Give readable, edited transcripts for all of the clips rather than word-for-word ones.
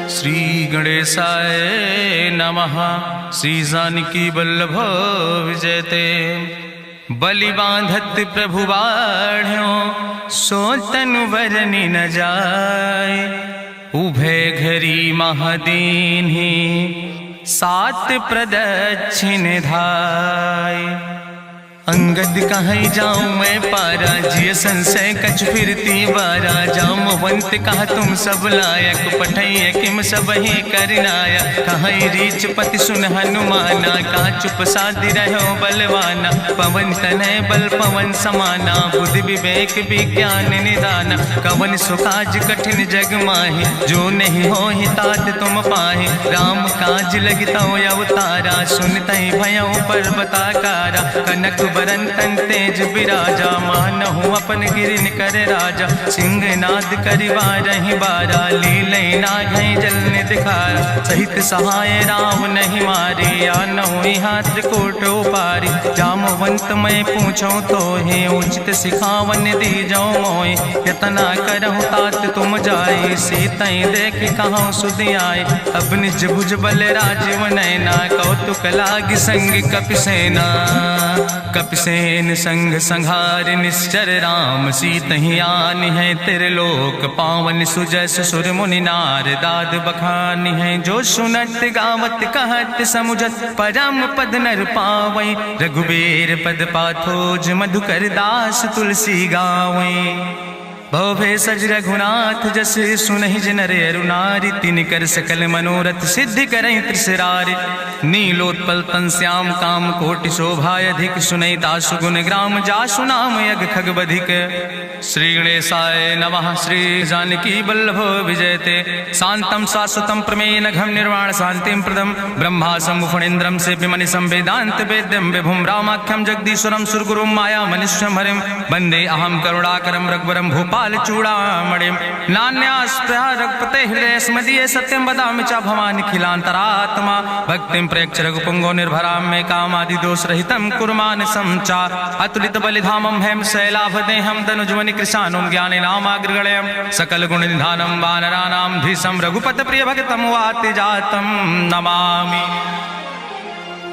श्री गणेशाय नमः। श्री जानकी वल्लभ विजयते। बलि बांधत प्रभु बाढ़ो सो तनु बरनि न जाय। उभय घरी महादीन्हि सात प्रदक्षिण धाय। अंगद कहीं जाऊं मैं पारा जिय संशय कछ फिरती बारा। जामवंत कहा तुम सब लायक पठैय किम सब ही करनाया। कहीं रीच पति सुन हनुमाना कहा चुप साधि रहो बलवाना। पवन तनय बल पवन समाना बुद्धि विवेक विज्ञान निदाना। कवन सुकाज कठिन जग माहि जो नहीं हो ही तात तुम पाहि। राम काज लगितो अवतारा सुनतहि भयउ पर्वताकारा। कनक बरन तन तेज बिराजा मानहु अपन गिरिन कर राजा। सिंह नाद करिवारहि बारा लीलै नागहि जल दिखारा। सहित सहाय राम नहीं मारे आनहु यहाँ त्रिकूट उपारी। जामवंत मैं पूछो तो हे उचित सिखावन दीजो मोय। यतना करहु तात तुम जाए सीतई देख कहूँ सुधि आए। अब निज भुज बल राजीव नैना कौतुक लाग संग कपिसेना। कपिसेन संग संहार निश्चर राम सीतहि आनि है त्रिलोक पावन। सुजस सुर मुनि नार दाद बखानि है। जो सुनत गावत कहत समुझत परम पद नर पावै। रघुबीर पद पाथोज मधुकर दास तुलसी गावै। भवभय सज रघुनाथ जस सुनहि नर अरु नारी। तिन कर सकल मनोरथ सिद्धि करहि त्रिसरारि। नीलोत्पल तन श्याम काम कोटि शोभाय अधिक। सुनहि दासु गुण ग्राम जासु नाम यज्ञ खग बधिक। श्री गणेशाय नमः। श्री जानकी वल्लभ विजयते। शांतम शाश्वतम प्रमेय घम निर्वाण शांतिम प्रदम। ब्रह्मा शंभु फणीन्द्रम से विमनि संवेदांत वेद्यम विभुम रामाख्यम जगदीश्वरम सुरगुरुम माया मनुष्यम हरिम। वंदे अहम करुणाकरम रघुवरम भूपाल चूड़ामणिम। नान्यास्पृहा रघुपते हृदय स्मदीय सत्यम वदामि च भवानि खिलांतरात्मा। भक्तिम प्रयच्छ रघुपुंगो निर्भराम मे कामादि दोष रहितम कुर्मान समचा। अतुलित बलिधामम हेम शैलाभदेहम दनुजवनि कृशानुम ज्ञानि नामाग्रगण्यम। सकल गुण निधानम वानराणाम धीसम रघुपत प्रिय भक्तम वाति जातम नमामि।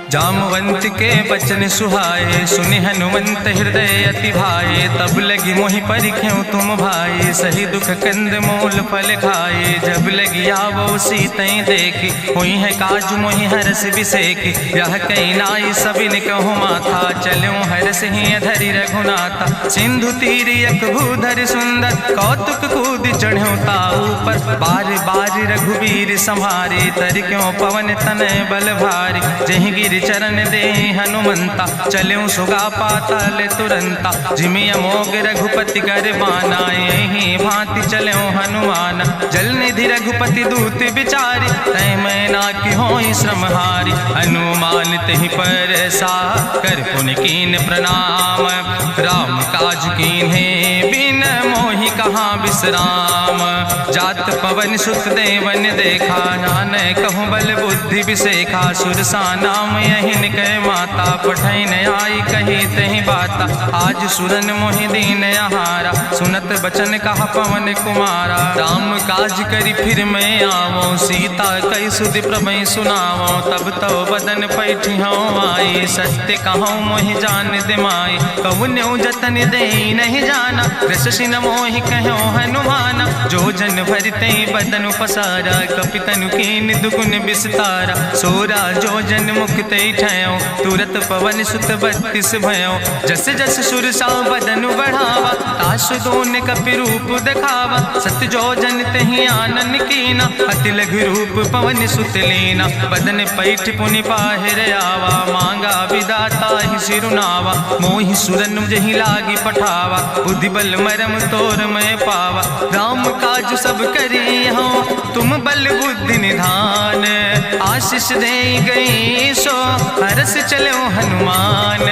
जामवंत के बचन सुहाए सुनि हनुमंत हृदय अति भाए। तब लगी मोहि परिख्यो तुम भाई सही दुख कंद मूल फल खाए। जब लगी आवो सीतई देखी हुई है काज मोहि हरस बिसेखी। यह कई नाई सबिन कहु माथा चलो हरस ही धरि रघुनाथा। सिंधु तीर यक भूधर सुंदर कौतुक कूद चढ़्यो ताऊ पर। बार बार रघुवीर संहारे तर क्यों पवन तनय बल भारी। जहि गिर चरण दे हनुमंता चल्यों सुगा पाताल तुरंता। जिमि अमोघ रघुपति कर बाना यही भांति चल्यों हनुमाना। जल निधि रघुपति दूत बिचारी तय मैना की होई श्रमहारी। हनुमान तहि पर सा कर पुनि कीन प्रणाम। राम काज कीन्हे बिन मोहि कहाँ विश्राम। जात पवन सुत देवन देखा नान कहूँ बल बुद्धि विसेखा। सुरसा नाम यहिन कह माता पठैन आई कही तहि बाता। आज सुरन मोहि दीन आहारा सुनत बचन कहा पवन कुमारा। राम काज करी फिर मैं आवो सीता कई सुधि प्रभु सुनावो। तब तो बदन पैठी हूँ आई सत्य कहूँ मोहि जान दिमाई। कहुन्यु जतन दे नहीं जाना रससिन मोहि कहो हनुमाना। जो जन भरते बदन पसारा कपितनु कीन दुगुन विस्तारा। सोरा जो जन मुक्ते ठयो तुरत पवन सुत 32 भयो। जस जस सुरसा बदन बढ़ावा तासु दोन कपि रूप दिखावा। सत्य जो जन तहि आनन कीना अति लघु रूप पवन सुत लीना। बदन पैठ पुनि पाहिर आवा मांगा विदाता ही सिरुनावा। मोहि सुरन जहि लागी पठावा बुद्धि बल मरम तोर मैं पावा। राम काज सब करी हो तुम बल बुद्धि निधान। आशीष दे गई सो हरस चलो हनुमान।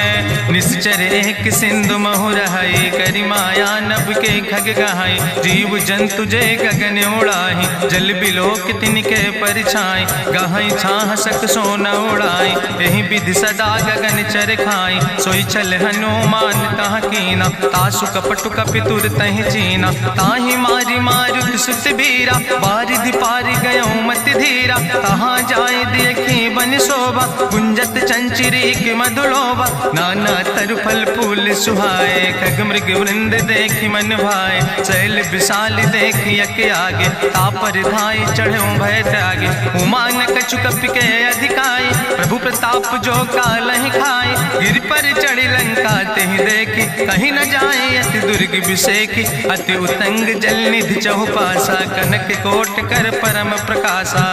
निश्चर एक सिंधु महु रहाई करी माया नभ के खग गहाई। जीव जंतु जय गगन उड़ाही जल बिलोक तिनके परिछाई। गहाई छाह सक सोन उड़ाई यही विधि सदा गगन चर खाई। सोई चल हनुमान तह कीना तासु कपटु कपि तुर तहि चीना। दीना। ताहि मारी मारुत सुत बीरा, बारिधि पारि गयो मत धीरा। तहाँ जाय देखी बन शोभा, गुंजत चंचरीक मधुलोभा। नाना तरु फल फूल सुहाए, खग मृग वृंद देखी मन भाए। शैल विशाल देखी यके आगे, तापर धाय चढ़ो भय त्यागे। उमान कछु कपि के अधिकाई, प्रभु प्रताप जो कालहि खाए। गिर पर चढ़ी लंका तेहि देखी, कहीं न जाए अति दुर्ग विषेखी। अति उतंग जल निधि चहुपासा, कनक कोट कर परम प्रकाशा।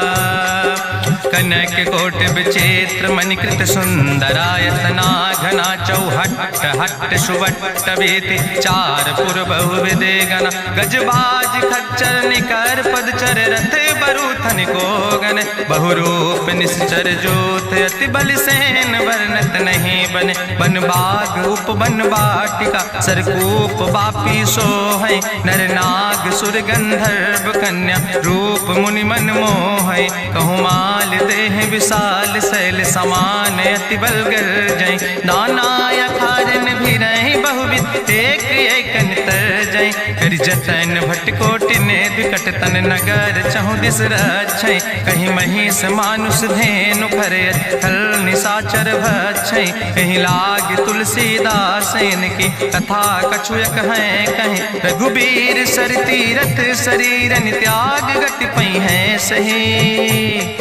कनक कोट विचित्र मणिकृत सुंदरायतना, घना चौहट्ट हट्ट सुवट्ट वेति। चार पुर बहुविधे गण, गजबाज खच्चर निकर पदचर। रथ बरूथन को गण, बहुरूप निश्चर जोत। अति बल सेन वर्णत नहीं बने, बन बाग उप बन बाटिका। सरकूप बापी सोहै, नर नाग सुर गंधर्व कन्या। रूप मुनि मन मोहै, कहूँ माल देह विशाल। शैल समान अति बल गर्जै, नाना अखारन भी रही बहुविध। एक एक नितर जय, कर जतन भट कोटि नेद। कटतन नगर चहु दिस रक्षै, कहीं महिष मानुष धेनु खरे। खल निशाचर भक्षै, कहीं लाग तुलसीदास इनकी। कथा कछुयक है कहीं, रघुबीर सर तीरथ शरीरन त्याग। गति पई है सही,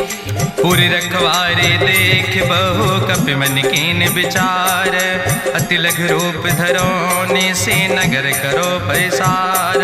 पुर रखवारे देख बहु कपि मन कीन विचार। अति लघु रूप धरोने से नगर करो पैसार।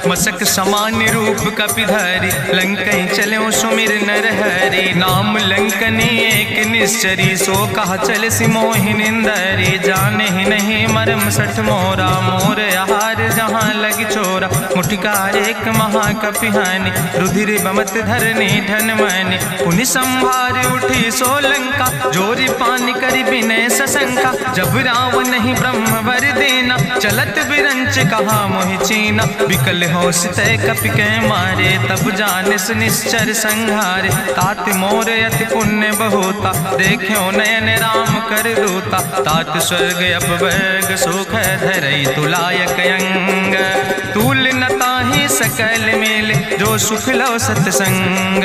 मसक समान रूप कपि धरि, लंकै चलो सुमिर नर हरि। नाम लंकनी एक निश्चरी, सो कहा चल सि मोहि निंदरी। जाने ही नहीं मरम सठ मोरा, मोर आहार जहाँ लग चोरा। मुठिकार एक महाकपि हानि, रुधिर बमत धरनी धन मनि। पुनि संभार उठी सोलंका, जोरी पानी करी विनय सशंका। जब रावण नहीं ब्रह्म वर देना, चलत बिरंच कहा मोहि चीना। विकल होश तय कपि के मारे, तब जानिस निश्चर संहारे। तात मोर अति पुण्य बहुता, देखो नयन राम कर दूता। तात स्वर्ग अपवर्ग सुख धरई, तुलायक अंग। तूल न ताहि सकल मेल, जो सुख लो सतसंग।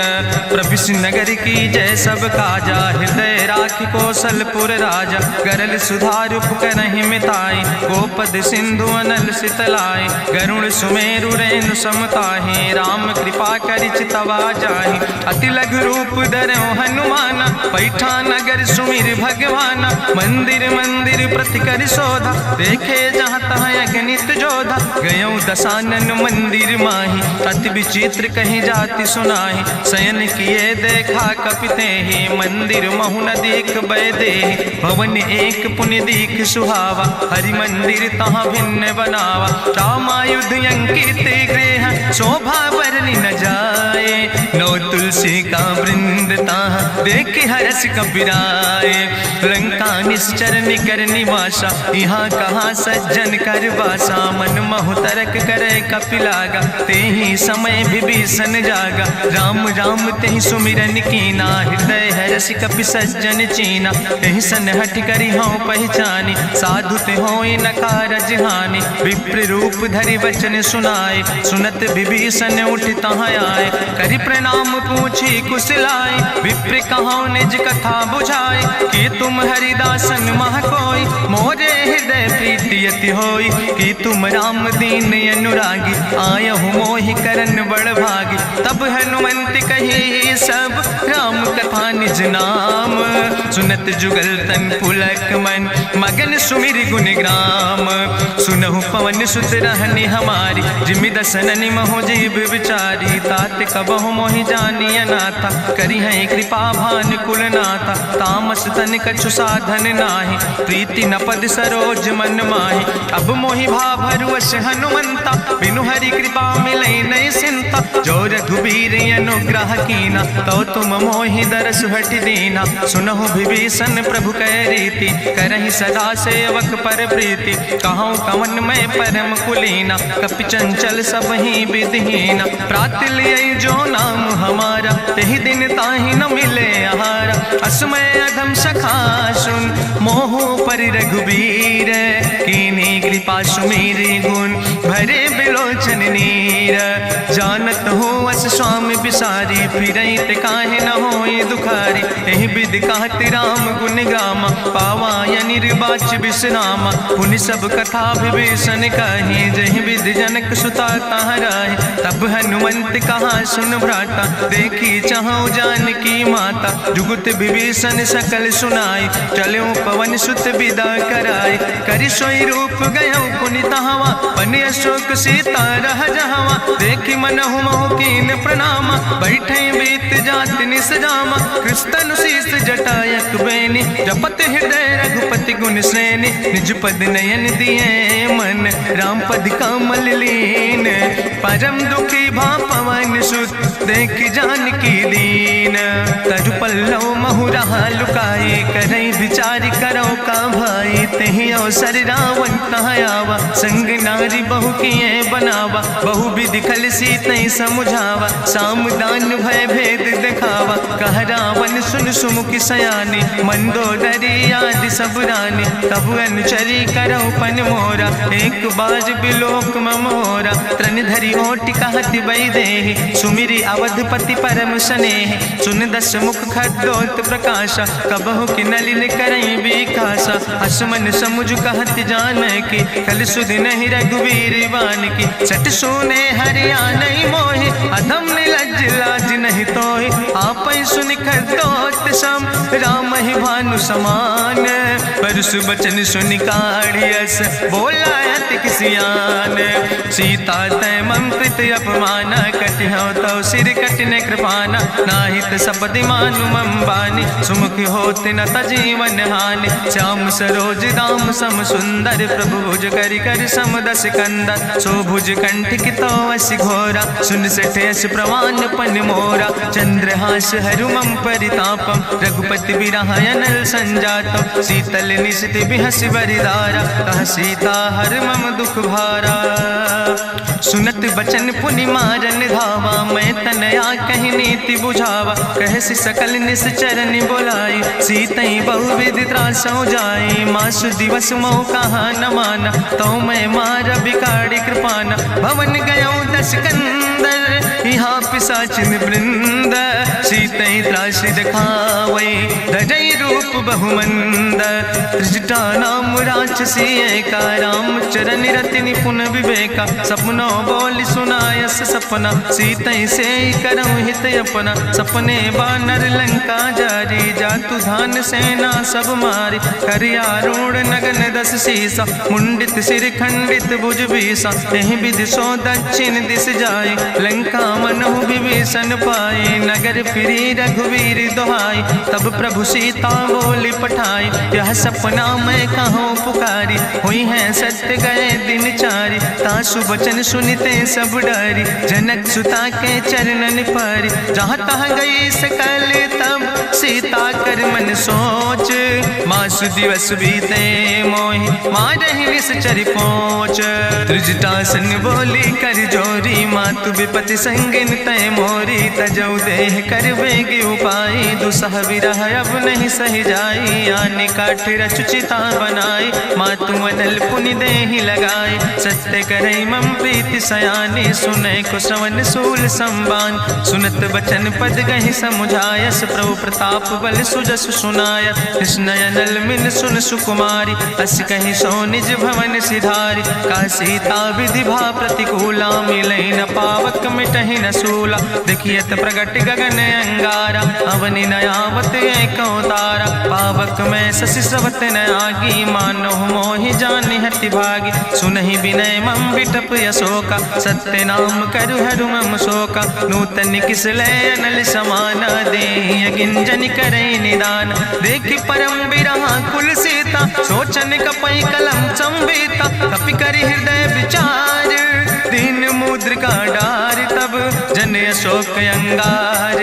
प्रभिस नगर की जय सब काजा, हृदय राखि कौशलपुर राजा। गरल सुधार उपकरहि मिताई, गोपद सिंधु अनल सितलाई। गरुण सुमेरु रेणु समताहि, राम कृपा करि चितवा जाहि। अति लघु रूप धरौ हनुमाना, पैठा नगर सुमिर भगवाना। मंदिर मंदिर प्रति कर शोधा, देखे जहाँ तहाँ अगणित जोधा। गयो दशानन मंदिर माही, अति विचित्र कहीं जाति सुनाही। शयन किए देखा कपि तेहि, मंदिर महु न देख बैदेहि। भवन एक पुनि दीख सुहावा, हरि मंदिर तहाँ भिन्न बनावा। रामायुध अंकित गृह, शोभा बरनि न जाए। नौ तुलसी का वृंद तहाँ, देख हरस कबीराए। लंका निश्चर निकर निवासा, यहाँ कहाँ सज्जन कर वासा। मन महु तरक करे कपिलागा, तेहि समय विभीषण जागा। राम राम तेहि सुमिरन कीना, हृदय हरस कपि सज्जन चीना। एहि सन हठ करि हऊँ पहचानी, साधु ते होई न कारज हानि। विप्र रूप धरि वचन सुनाए, सुनत विभीषण उठ तहाँ आए। करि प्रणाम पूछी कुशलाए, विप्र कहौं निज कथा बुझाए। कि तुम हरिदासन मह कोई, मोरे हृदय प्रीति अति होई। कि तुम राम दीन अनुरागी, आयहु मोहि करन बड़ भागी। तब हनुमंत कही सब, राम कथा निज नाम। सुनत जुगल तन पुलक मन, मगन सुमिर गुण ग्राम। सुनहु पवन सुत रहनी हमारी, जिमि दसननि महो जीव विचारी। तात कबहु मोहि जानी अनाथा, करी है कृपा भान कुल नाथा। तामस तन कछु साधन नाही, प्रीति न पद सरोज मन माही। अब मोहि भाभरुवश हनुमंता, बिनु हरि कृपा मिलै नहीं सिंता। जो रघुबीर अनुग्रह कीना, तो तुम मोहि दरस हटि दीना। सुनहु विभीषण प्रभु कै रीति, करहि सदा सेवक पर प्रीति। कहूँ कवन मैं परम कुलीना, कपि चंचल सब ही विधिहीना। प्रात लियै जो नाम हमारा, तेहि दिन ताहि न मिले आहारा। असमय अधम सखा सुन, मोहु पर रघुबीर, कीनी कृपा सुमेरी गुण भरे बिलोचन नीर। जानत हो अस स्वामी बिसारी, फिरई ते काहे न होए दुखारी। एहि विधि कहत राम गुण गामा, पावा या निर्बाच विश्रामा। पुनि सब कथा विभीषण कही, जहि विधि जनक सुता कहाँ राहि। तब हनुमंत कहा सुन भ्राता, देखी चाहु जानकी माता। जुगुत विभीषण सकल सुनाई, चलो पवन सुत विदा कराई। करि सोई रूप गयो पुनि तहवा, बन अशोक सीता रह जहवा। देखी मनहु मोह कीन प्रणामा, बैठे बीत जात निस जामा। कृष्ण शीस जटायक बेनी, जपत हृदय रघुपति गुण श्रेणी। निज पद नयन दिए मन, राम पद कमल लीन। परम दुखी भा पवन सुत, देख जानकी दीन। तजु पल्लव महु रहा लुकाई, करई विचार करो का भाई। तेहि अवसर रावण तहाँ आवा, संग नारी बहु किए बनावा। बहु विधि खल सीतई समुझावा, साम दान भय भेद दिखावा। कह रावण सुन सुमुखी सयानी, मंदोदरी आदि सब रानी। तब अनुचरी करो पन मोरा, एक बाज बिलोक ममोरा। त्रन धरि ओट कहत बई देहि, सुमिरी अवधपति परम स्नेह। सुन दस मुख खद्दोत प्रकाशा, कबहु कि नलिन करई बिकासा। असमन समुझ कहत जानकी, कल सुधि नहीं रघुवीर बान की। सट सुने हरियाणई मोहि, अधम निलज्ज लाज नहीं तोहि। आपै सुनि खद्दोत सम, राम ही भानु समान। परसु बचन सुनि काढ़ियस, बोला अति किसियान। सीता तै मम कृत अपमाना, कटिहौ तौ सिर कटिन कृपाना। नाहित सपदि मानु मम बानी, सुमुख होत न तजीवन हानि। श्याम सरोज दाम सम सुंदर, प्रभु भुज करि कर सम दस कंदर। सो भुज कंठ कितो अस घोरा, सुन सठेस प्रवान पन मोरा। चंद्रहास हरु मम परितापम, रघुपति बिरह अनल संजातम। शीतल निशित बिहस बरिदारा, कह सीता हर मम दुख भारा। सुनत बचन पुनि मारन धावा, मैं तनया कहि नीति बुझावा। कहसि सकल निश्चरनि बोलाई, सीतई बहुविधि त्रासौ जाई। मासु दिवस मोह कहा न माना, तो मैं मार बिगाड़ी कृपाना। भवन गयो दस कंदर, यहाँ पिशाचिन वृंद। सीतई त्रास दिखावै, धजई रूप बहुमंद। त्रिजटा नाम राक्षसी एका, राम चरण रति निपुण विवेका। सपनो बोल सुनायस सपना, सीतई से करऊँ हित अपना। सपने बानर लंका जारी, जातु धान सेना सब मारी। करियारूढ़ नगन दस सीसा, मुंडित सिर खंडित भुज बीसा। एहि विधि सो दक्षिण दिस जाई, लंका मनहु विभीषण पाई। नगर फिरी रघुवीर दुहाई, तब प्रभु सीता बोली पठाई। यह सपना मैं कहूँ पुकारी, हुई है सत्य गए दिन चारी। तासु वचन सुनिते सब डरी, जनक सुता के चरणन परी। जहाँ तहाँ गई सकल तब, सीता कर मन सोच। मासु दिवस बीते मोहि, मारहि निश्चर पहुँच। त्रिजटासन बोली कर जोरी, मातु विपति संगिन तय मोरी। तजौ देह कर बेग उपाय, दुसह विरह अब नहीं सही जाई। आने काठ रचुचिता बनाई, मातु अनल पुनि देहि लगाई। सत्य करई मम प्रीति सयानी, सुनै कुशवन सूल संबान। सुनत बचन पद गहि समुझायस, प्रभु प्रताप बल सुजस सुनाय। कृष्णयनल मिल सुन सुकुमारी, अस कहि सो निज भवन सिधारी। का सीता विधि भा प्रतिकूला, मिलई न पावक मिटहि न सूला। देखियत प्रगट गगन अंगारा, अवनि नयावत एक तारा। पावक में शशि सवत न आगी, मानो मोहि जानि हति भागी। सुनहि विनय मम विटप यशोका, सत्य नाम करु हरु मम शोका। नूतन किस लय अनल समाना, देहि गिंजन करई निदान। देखि परम बिरहा कुल सीता, सोचन कपै कलम संवेता। कपि करि हृदय विचार, दीन मुद्रिका डार। तब जन अशोक अंगार,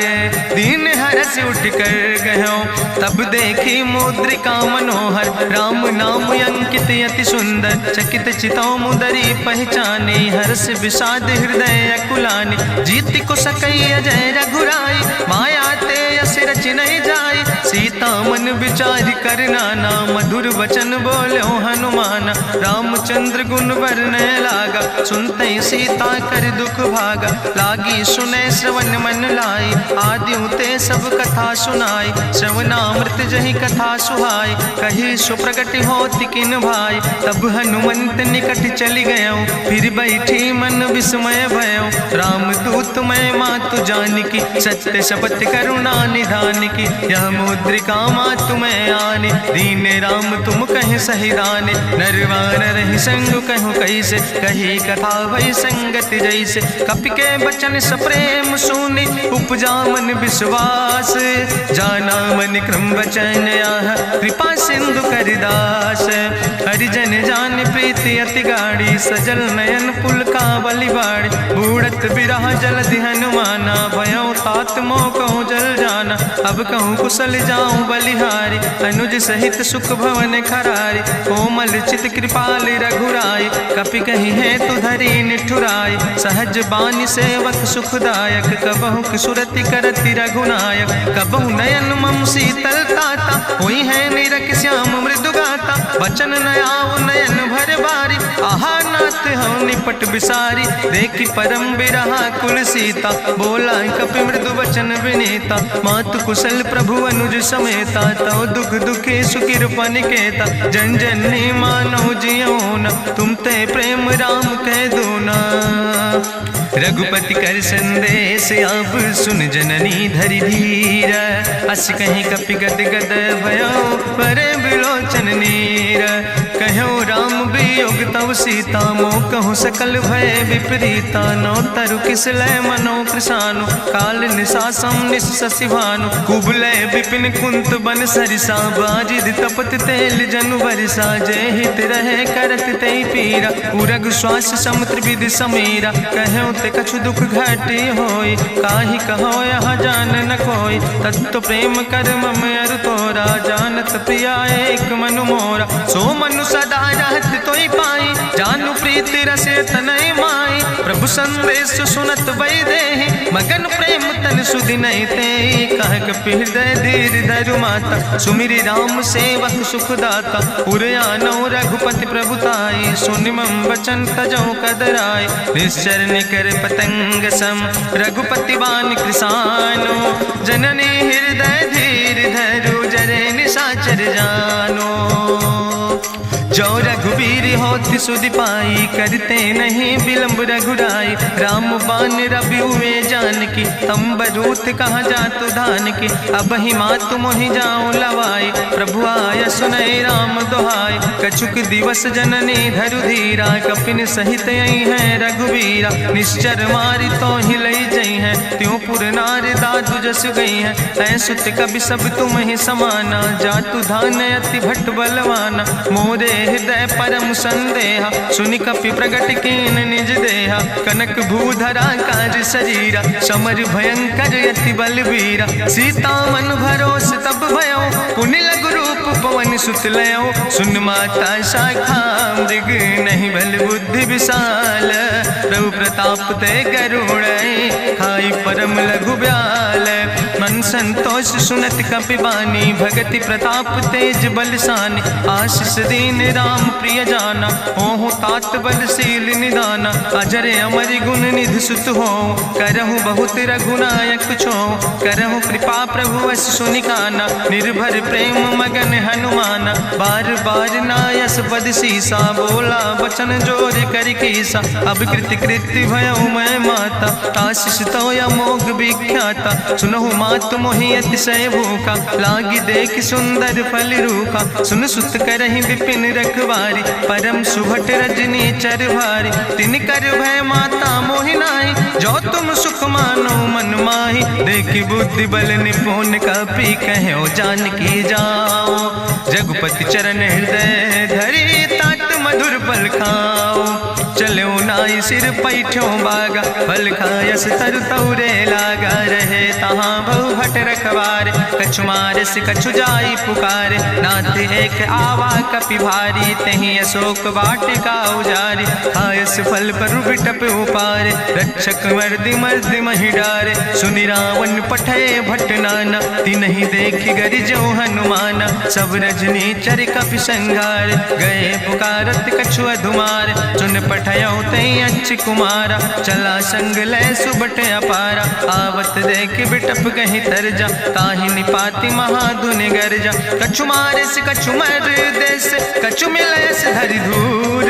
दीन हरस उठ कर गयो। तब देखी मुद्रिका मनोहर, राम नाम अंकित अति सुंदर। चकित चितौ मुदरी पहचाने, हर्ष विषाद हृदय अकुलानी। जीत को सकई अजय रघुराई, माया ते अस रच नहीं जाई। सीता मन मन विचार कर नाना, मधुर वचन बोलो हनुमान। रामचंद्र गुण वर्णय लागा, सुनते सीता कर दुख भागा। लागी सुने श्रवण मन लाई, आदिउ ते सब कथा सुनाई। श्रवणामृत जहि कथा सुहाई, कही सुप्रगट होति किन भाई। तब हनुमंत निकट चली गयो, फिर बैठी मन विस्मय भयो। राम दूत मैं मातु जानकी, सत्य शपथ करुणा निधान की। यह मुद्रिका मातु मैं आने, दीन राम तुम कह सही दाने। नरवान रही संग कहूँ कैसे, कही कथा भई संगत जैसे। कपि के बचन सप्रेम सुनि, उपजा मन विश्वास। जाना मन क्रम वचन आह, कृपा सिंधु करिदास। हरिजन जान प्रीति अति गाढ़ी, सजल नयन पुलकावली बाड़ी। बूढ़त बिरह जलधि हनुमाना, भयो तात मोह कहूँ जल जाना। अब कहूँ कुशल जाऊँ बलिहारी, अनुज सहित सुख भवन खरारी। कोमल चित कृपाल रघुराई, कपि कही है तु धरी निठुराई। सहज बानी सेवक सुखदायक, कबहु सुरति करति रघुनायक। कबहु नयन मम शीतल ताता, हुई है निरख श्याम मृदु गाता। बचन नयाव नयन भर बारी, आहा नाथ हम निपट बिसारी। देखी परम बिरहा कुल सीता, बोला कपि मृदु वचन विनीता। मातु कुशल प्रभु अनुज समेता, तव दुख दुखी सुखिरपन केता। जन जननी मानो जियोना, तुम ते प्रेम राम कह दूना। रघुपति कर संदेश अब सुन जननी धरि धीर। अस कहीं कपि गद गद भयो, परे बिलोचन नीर। कहो राम वियोग तव सीता, मोह कहूँ सकल भय विपरीता। नौ तरु किस लय मनो कृशानु, काल निशासम निशि भानु। कुबलय विपिन कुंत बन सरिसा, बाजिद तपत तेल जनु बरिसा। जय हित रहे करत ते पीरा, उरग श्वास समुद्र विधि समीरा। कहो ते कछु दुख घटी होई, काहि कहो यह जान न कोई। तत्व प्रेम कर मम अरु तोरा, जानत प्रिया एक मनु मोरा। सो मनु सदा रहत तोई पाई, जानु प्रीति रसे तनय माई। प्रभु संदेश सुनत वै देहि, मगन प्रेम तन सुधि नहीं तेहि। कह कपि हृदय धीर धरु माता, सुमिरि राम सेवक सुखदाता। उरयानो रघुपति प्रभुताई, सुनि मम वचन तजौ कदराय। निश्चर निकर पतंग सम, रघुपति बान कृसानो। जननी हृदय धीर धरु, जरे निशाचर जानो। जो रघुवीर होति सुधि पाई, करते नहीं विलंब रघुराई। राम बान रवि हुए जानकी, तंबरूथ कहाँ जातु धान की। अब ही मातु मोहि जाऊँ लवाई, प्रभु आय सुनय राम दुहाई। कछुक दिवस जननी धरु धीरा, कपिन सहित यही है रघुवीरा। निश्चर मारी तो ही लई जई है, त्यों पुर नार दादु जस गई है। ऐसुत कभी सब तुम ही समाना, जातु धान अति भट बलवाना। मोरे हृदय परम संदेहा, सुनि कपि प्रगट कीन निज देहा। कनक भूधरा काज शरीरा, समर भयंकर यति बलवीरा। सीता मन भरोस तब भयो, पुनि लघु रूप पवन सुत लयो। सुन माता शाखा मृग, नहीं बल बुद्धि विशाल। प्रभु प्रताप ते गरुड़ै, खाई परम लघु ब्याल। मन संतोष सुनत कपि बानी, भगति प्रताप तेज बलसानी। आशीष दीन राम प्रिय जाना, ओहु तात बलशील निदाना। अजर अमर गुण निधि सुत हो, करहु बहुत रघुनायक छो। करहु कृपा प्रभु अस सुनिकाना, निर्भर प्रेम मगन हनुमाना। बार बार नायस पद सीसा, बोला वचन जोर कर कीसा। अब कृति कृति भयो मैं माता, आशीष तो अमोघ विख्याता। सुनहु मातु मोहि अतिशय भूखा, लागी देख सुंदर फल रूखा। सुन सुत करहि विपिन रखवारी, परम सुभट रजनी चर भारी। तिन कर भय माता मोहि नाहि, जो तुम सुख मानो मन माहि। देखि बुद्धि बल निपुण कपि कहो जानकी जाओ। जगुपति चरण हृदय धरि, तात मधुर फल खाओ। चलो नाई सिर पैठो बागा, फल खायस तरु तौरे लागा। रहे तहाँ बहु भट रखवारे, कछु मारस कछु जाई पुकारे, नाथ एक आवा कपि भारी, तहीं अशोक वाटिका उजारी, खायस फल पर बिटप उपारे, रक्षक मर्दि मर्दि महि डारे, सुनि रावण पठय भट नाना, तिन्हि देखि गरिजौ हनुमाना, सब रजनी चर कपि संघार, गए पुकारत कछु अधुमार, चुन पठयौ तई अच्छ कुमारा, चला संग लय सुबट अपारा, आवत देख बिटप कहीं तरजा, ताहि निपाति महाधुन गर्जा, कछु मारिस कछु मर देस, कछु मिलयस धरि धूर,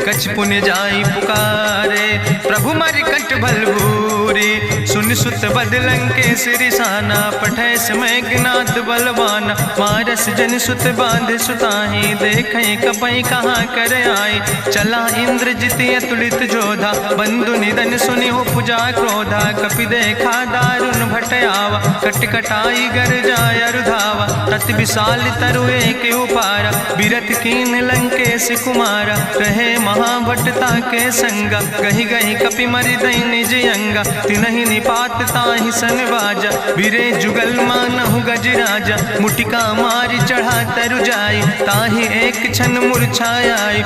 कछ पुण्य जाई पुकारे, प्रभु मरि कंठ बलभूरी, सुन सुत बदलं के सिरिसाना, पठय समय ज्ञात बलवाना, मारस जन सुत बांध सुताही, देखें कपई कहाँ कर आई, चला इंद्रजित अतुलित जोधा, बंधु निधन सुनि उपजा क्रोधा, कपि देखा दारुण भटयावा, कट कटाई गर जाय रुधावा, तत विशाल तरु एक उपारा, बिरत कीन लंकेश कुमारा, रहे महाभटता के संगा, गही गही कपि मरि दई निज अंगा, तिनहि निपात ताहि सन बाजा, बिरे जुगल मानहु गजराजा, मुटिका मारि चढ़ा तरु जाई, ताहि एक क्षण मूर्छाई,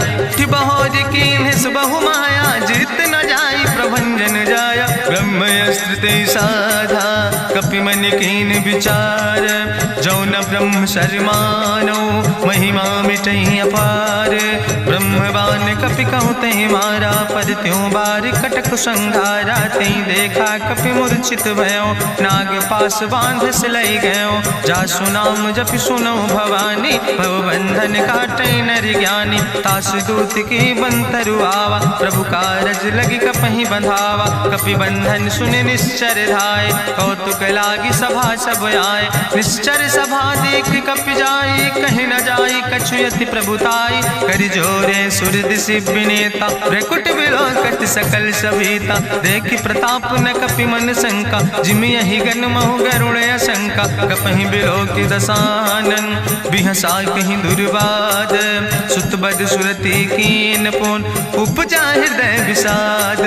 बहोज कीन्हिस बहु माया, जीत न जाई प्रभंजन जाया, ब्रह्मयस्त्र ते साधा, कपि मन कीन विचार, जौन ब्रह्म शर्मानो, महिमा मिटई अपार, ब्रह्मवान कपि कहु तहि मारा, पर त्यों बार कटक संघारा, तई देखा कपि मूर्छित भयो, नाग पास बांध सिलई गयो, जासु नाम जपि सुनो भवानी, भवबंधन काटई नर ज्ञानी, तास दूत की बंतरु आवा, प्रभु कारज लगी कपहि बंधावा, कपि बंधन सुनि निश्चर धाय, कौतुक लागी सभा सब आए, निश्चर सभा देख कपि जाई, कहीं न जाई कछु यति प्रभुताई, करि जोरे सुर दिसि विनेता, ब्रकुट बिलोकत सकल सभीता, देखि प्रताप न कपि मन शंका, जिमि यहि गन महु गरुण शंका, कपहि बिलोकि दसानन, बिहसा कहीं दुर्वाद, सुत बद सुरति कीन पुन, उपजा हृदय विषाद,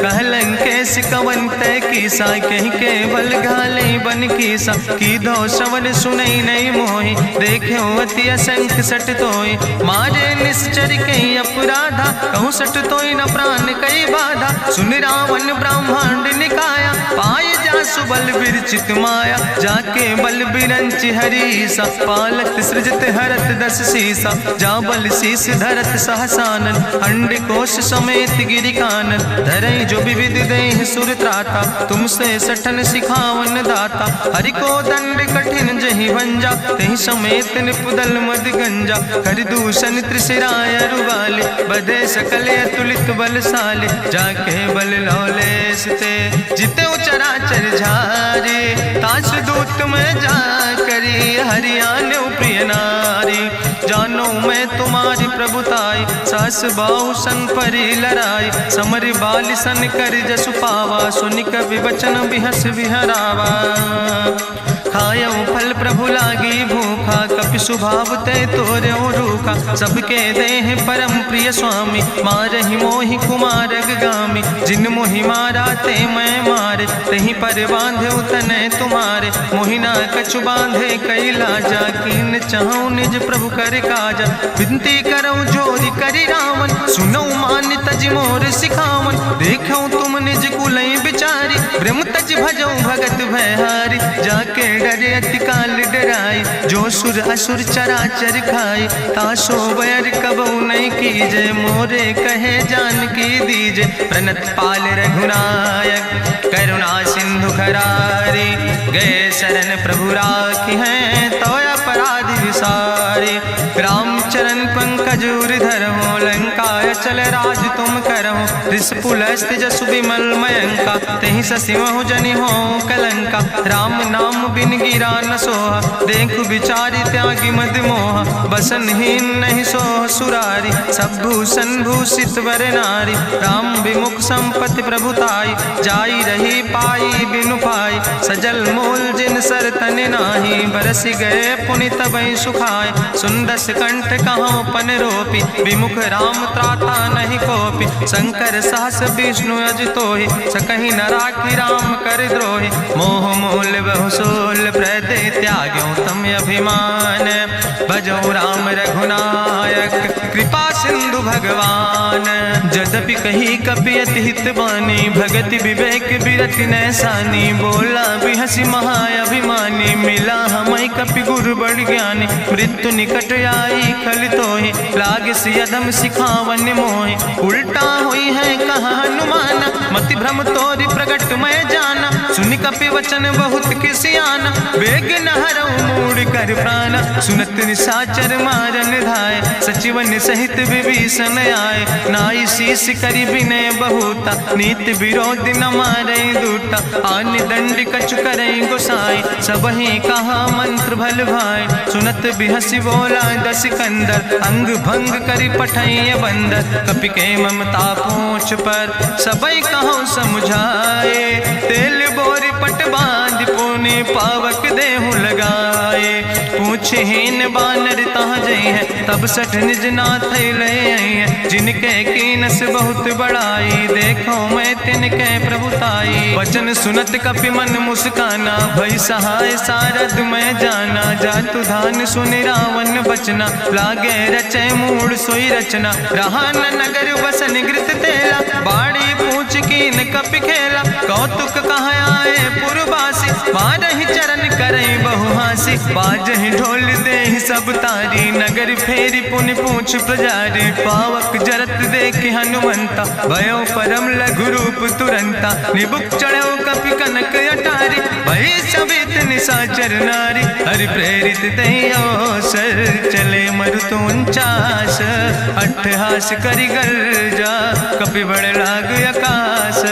कहलन केस कवन तय कीसा, कहीं केवल घाले बन कीसा, की दो श्रवण सुनई नहीं मोहि, देख्यो अति असंख्य सट तोय, मारे निश्चर कई अपराधा, कहूँ सट तोय न प्राण कई बाधा, सुन रावण ब्रह्मांड निकाया, पाय जासु बल विरचित माया, जाके बल बिरंच हरीसा, पालत सृजत हरत दस सीसा, जा बल शीस धरत सहसानन, अंड कोश समेत गिरि कानन, धरई जो विविध देह सुर त्राता, तुमसे सठन सिखावन दाता, हरि को दंड कठिन जहि भंजा, तहि समेत निपुदल मद गंजा, कर दूषण त्रिशिराय रुवाले, बधे सकल अतुलित बलशाले, जाके बल लौलेस ते, जिते चराचर झारे, ताश दूत में जा करी, हरियाण प्रिय नारी, जानो मैं तुम्हारी प्रभुताई, सास बाहु सन परी लड़ाई, समर बाल सन कर जसु पावा, सुनि कवि वचन बिहस विहरावा, खायौ फल प्रभु लागी भूखा, कपि स्वभाव ते तोर्यो रूखा, सबके देह परम प्रिय स्वामी, मारहि मोहि कुमारग गामी, जिन मोहि मारा ते मैं मारे, तहीं पर बांधे तने तुम्हारे, मोहिना कछु बांधे कई लाजा, कीन चाहूं निज प्रभु कर काजा, विनती करऊं जोरि करि रावण, सुनौ मान तज मोर सिखावन, देखऊं तुम निज कुलई बिचारी, ब्रह्म तज भजऊं भगत भयहारी, जाके डरे अति काल डराई, जो सुर असुर चराचर खाई, तासो बैर कबऊ नहीं कीजे, मोरे कहे जान की दीजे, प्रणत पाल रघुनायक करुणा सिंधु खरारी, गए शरण प्रभु राखी हैं तो अपराध विसारी, रामचरण पंकज उर धरहु, लंकाय चल राज तुम करहु, रिसपुलस्त जसु विमल मयंका, तहि ससिमहु जनि हो कलंका, राम नाम बिन गिरा न सोहा, देखु बिचारी त्यागी मद मोहा, बसनहीन नहीं सोह सुरारी, सब भूषण भूषित वर नारी, राम विमुख संपत्ति प्रभुताई, जाई रही पाई बिनु पाई, सजल मोल जिन सर तन नाही, बरस गए पुनि तबई सुखाए। सुंदस कंठ कहाँ पन रोपी, विमुख राम त्राता नहीं कोपी। शंकर सहस विष्णु अज तोहि, सकहि न राखी राम कर द्रोहि। मोह मूल बहुसोल प्रदे, त्याग्यो तम अभिमान। भजो राम रघुनायक, कृपा सिंधु भगवान। यद्यपि कही कपि अति हित बानी, भगति विवेक बिरति नैसानी। बोला बिहसी महाअभिमानी, मिला हमई कपि गुरु बड़ ज्ञानी। मृत्यु निकट आई खल तोहि, लागे सियदम सिखावन मोहि। उल्टा हुई है कहा हनुमान, मति भ्रम तोरि प्रगट मैं जाना। सुनि कपि वचन बहुत किसियाना, बेग न हरऊ मूढ़ कर प्राण। सुनत निशाचर मारन धाय, सचिवन सहित विभीषण आए। नाई शीस करि विनय बहुता, नीति विरोध न मारे दूता। आन दंड कछु करे गोसाई, सबहि कहा मंत्र भल भाई। सुनत बिहसी बोला दस कंदर, अंग भंग करि पठैय बंदर। कपि के ममता पूछ पर, सबई कहो समुझाए। तेल बोरी पट बांध पुनि, पावक देहु लगाए। पूछे हीन बानर तहाँ जई है, तब सठ निज नाथ ले आई है। जिनके कीनस बहुत बड़ाई, देखो मैं तिनके प्रभुताई। वचन सुनत कपि मन मुस्काना, भई सहाय सारद मैं जाना। जातु धान सुनि रावण बचना, लागे रचे मूढ़ सोई रचना। रहा न नगर बसन घृत तेला, बाड़ी पूछ कीन कपि खेला। कौतुक कहाँ आए पुरवासी, मारहि चरण करई बहुहासी। बाजहि ढोल देहि सब तारी, नगर फेरी पुनि पूछ प्रजारी। पावक जरत देखि हनुमंता, भयो परम लघु रूप तुरंता। निबुक चढ़ो कपि कनक अटारी, भई सबित निशाचर नारी। हरि प्रेरित तहि अवसर, चले मरुत 49। अट्ठहास करि गर्जा, कपि बड़ लाग आकाश।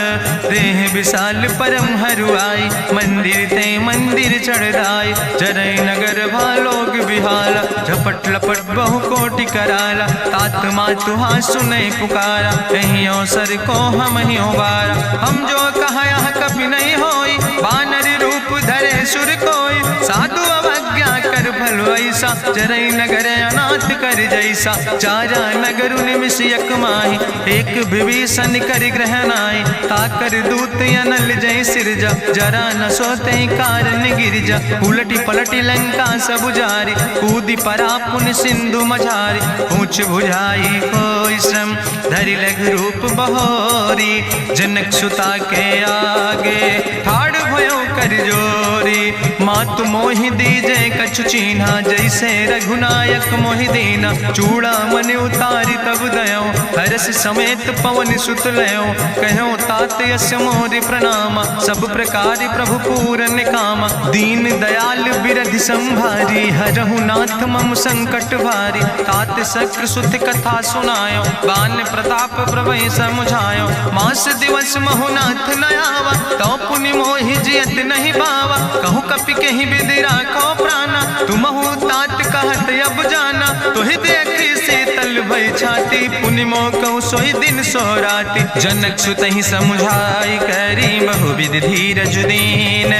देह विशाल परम हरुआई, मंदिर ते मंदिर चढ़ाई। जरई नगर भालोग बिहाला, झपट लपट बहु कोटि कराला। तात मातु हाँ सुनै पुकारा, कहीं अवसर को हम ही बारा। हम जो कहा यहाँ कभी नहीं होई, बानर रूप धरे सुर कोई। साधु अवज्ञा कर फल ऐसा, जरई नगर अनाथ कर जैसा। चारा नगर निमिष यक माही, एक विभीषण कर ग्रहण आई। ताकर दूत अनल जय सिरजा, जरा न सोते कारण गिरजा। उलटी पलटी लंका सब जारी, कूदी परा पुन सिंधु मझारी। पूछ बुझाई कोई श्रम, धरि लघु रूप बहोरी। जनक सुता के आगे, ठाड़ भयो कर जोरी। मातु मोहि दीजे कछु चीन्हा, जैसे रघुनायक मोहि दीना। चूड़ा मन उतारी तब दयो, हरस समेत पवन सुत लयो। कहो तात यस मोरि प्रणामा, सब प्रकार प्रभु पूरन कामा। दीन दयाल बिरधि संभारी, हरहु नाथ मम संकट भारी। तात शक्र सुत कथा सुनायो, बान प्रताप प्रभय समुझायो। मास दिवस महु नाथ न आवा, तो पुनि मोहि जियत नहीं बावा। कहु कपि कहीं विधि राखो प्राणा, तुमहु तात कहत अब जाना। तोहि देखी शीतल भई छाती, पुनि मोह कहु सोई दिन सो राति। जनक सुतहि समुझाई करी, बहु विधि धीरज दीन।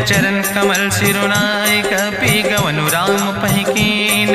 चरण कमल सिरुनाई, कपि गवनु राम पहि कीन।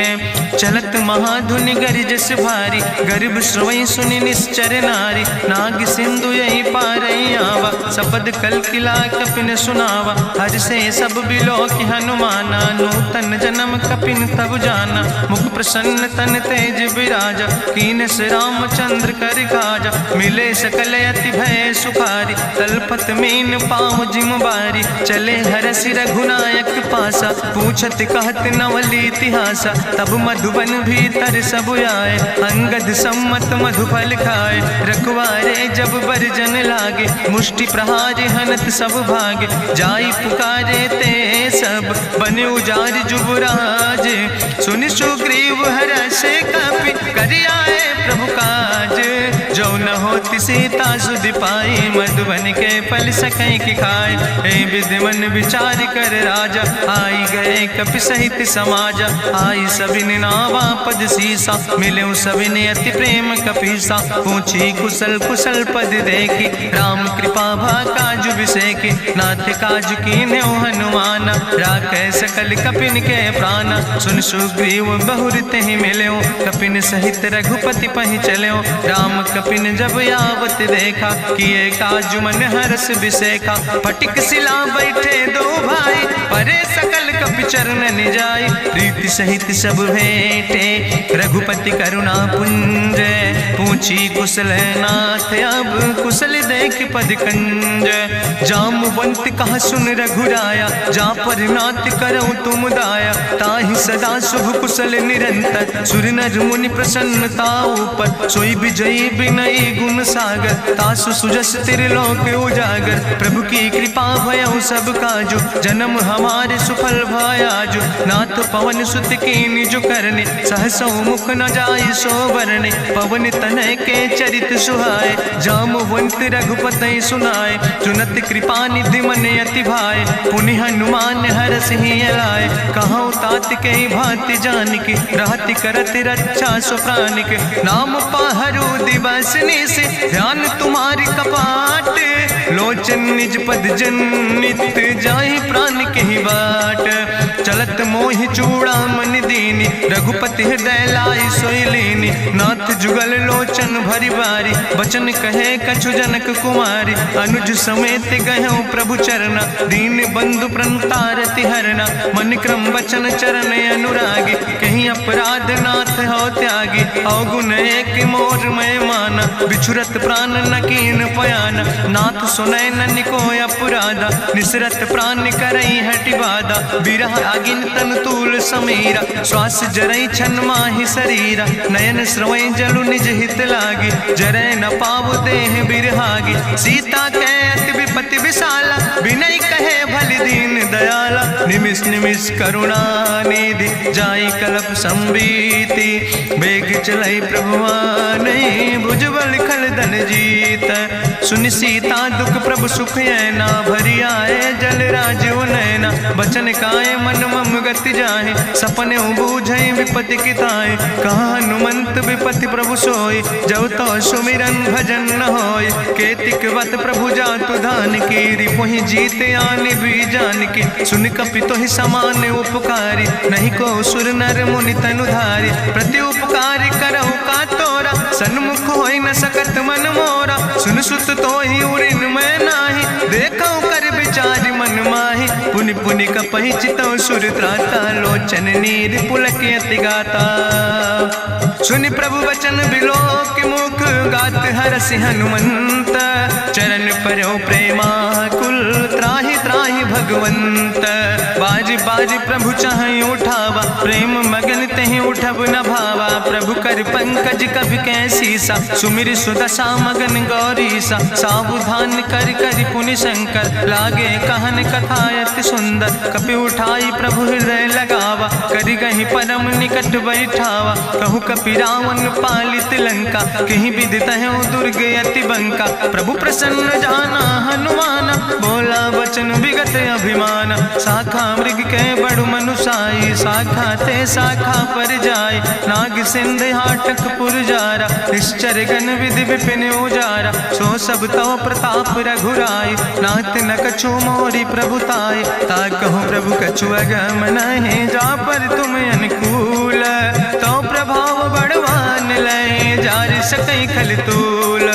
चलत महाधुनि गरिजस भारी, गर्भ श्रवई सुनि निश्चर नारी। नाग सिंधु यही पारई आवा, सबद कल किला कपिन सुनावा। हर से सब बिलो कि हनुमाना, नूतन जन्म कपिन तब जाना। मुख प्रसन्न तन तेज विराजा, कीनस रामचंद्र कर काजा। मिले सकल अति भय सुखारी, तलपत मीन पाँव जिम बारी। चले हरस रघुनायक पासा, पूछत कहत नवल इतिहासा। तब मधुबन भीतर सब आए, अंगद सम्मत मधुफल खाए। रखवारे जब बरजन लागे, मुष्टि प्रहार हनत सब भागे। जाई पुकारे ते सब, बने उजार जुबराज। सुनि सुग्रीव हरषे कपि, करि आए प्रभु काज। जो न होति पहुँची सीता सुधि पाई, मधुबन के फल सकै की खाए। हे विधि मन विचार कर राजा, आई गए कपि सहित समाजा। आई सबिन नावा पद सीसा, मिले सबिन अति प्रेम कपीसा। पूछी कुशल कुशल पद देखी, राम कृपा भा काजु बिसेकी। नाथ काजु कीन्यो हनुमाना, राखे सकल कपिन के प्राणा। सुन सुग्रीव बहुर तेहि मिल्यो, कपिन सहित रघुपति पहि चल्यो। राम कपिन जब यावत देखा, किए काजु मन हरस बिसेखा। फटिक सिला बैठे दो भाई, परे सकल कपि चरण जाय। प्रीति सहित सब भेंटे, रघुपति करुणा पुंज। पूछी कुशल नाथ, अब कुशल देख पद कंज। जामवंत कहा सुन रघुराया, जा पर नाथ करो तुम दाया। ताहि सदा शुभ कुशल निरंतर, सुर नर मुनि प्रसन्नता ऊपर। सोई विजयी विनयी गुण सागर, तासु सुजस त्रिलोक उजागर। प्रभु की कृपा भयउ सब काजु, जन्म हमारे सुफल भयाजु। नाथ पवन सुत की निज करने, सहसो मुख न जाय सो वरने। पवन तनय के चरित सुहाए, जामवंत रघुपति सुनाए। चुनत कृपा निधि मन अति भाए, पुनि हनुमान हरस ही लाए। कहूँ तात के भांति जानकी, रहति करत रक्षा सो प्राणिक। नाम पाहरु दिवस निस, ध्यान तुम्हारी कपाट। लोचन निज पद जनित, जाहि प्राण के ही बाट। चलत मोहि चूड़ामन दीनी, रघुपति हृदय लाई सोई लीनी। नाथ जुगल लोचन भरि बारी, बचन कहे कछु जनक कुमारी। अनुज समेत गयो प्रभु चरना, दीन बंधु प्रणतारति हरना। मन क्रम वचन चरण अनुरागी, कहीं अपराध नाथ हो त्यागी। अवगुण एक मोर मैं माना, बिछुरत प्राण न कीन पयाना। नाथ सुनय नन को अपराधा, निसरत प्राण करई हटि बाधा। बिरह अगिन तन तूल समीरा, श्वास जरई छन माहि शरीरा। नयन श्रवै जलु निज हित लागी, जरै न पाव देह बिरहागी। सीता के अति विपति विशाला, बिनय कहे भलि दीन दयाला। निमिष निमिष करुणा निधि, जाई कलप संबीति। बेग चलै प्रभुआनै, भुजबल खल दल जीत। सुनि सीता दुख प्रभु सुख ऐना, भरि आए जल राजो नैना। बचन काए मन मम गति जाहे, सपने बूझै विपति किताए। कहा हनुमंत विपति प्रभु सोई, जब तो सुमिरन भजन न होय। केतिक वत प्रभु जातु धान की, रिपुहि जीत आने भी जान की। सुन कपि तोहि समान उपकारी, नहीं को सुर नर मुनि तनुधारी। प्रति उपकारी करहु का तोरा, सन्मुख होई न सकत मन मोरा। सुन सुत तोहि उरिन मैं नाही, देखौ कर विचार मन माहि। पुनि पुनि कपहि चितौ सुर त्राता, लोचन नीर पुलक अति गाता। सुनि प्रभु वचन बिलोक मुख, गात हरसि हनुमंत। चरण पर्यो प्रेमाकुल, त्राहि त्राहि भगवंत। बाज बाज प्रभु चाहि उठावा, प्रेम मगन तेहि उठब न भावा। प्रभु कर पंकज कभि कैसीसा, सुमिर सुदशा मगन गौरीसा। सावधान कर कर पुनि शंकर, लागे कहन कथा अति सुंदर। कपि उठाई प्रभु हृदय लगावा, करि गहि परम निकट बैठावा। कहु कपि रावण पालित लंका, कहीं विधि तहु दुर्ग अति बंका। प्रभु प्रसन्न जाना हनुमाना, बोला वचन विगत अभिमाना। शाखा मृग के बड़ु मनुसाई, शाखा ते शाखा पर जाय। नाग सिंध हाटक पुर जारा, निश्चर गण विधि विपिन उजारा। सो सब तव प्रताप रघुराई, नाथ न कछु मोरी प्रभुताई। ता कहूँ प्रभु कछु अगम नहीं, जा पर तुम अनुकूल। तो प्रभाव बड़वान लय, जार सकई खल तूल।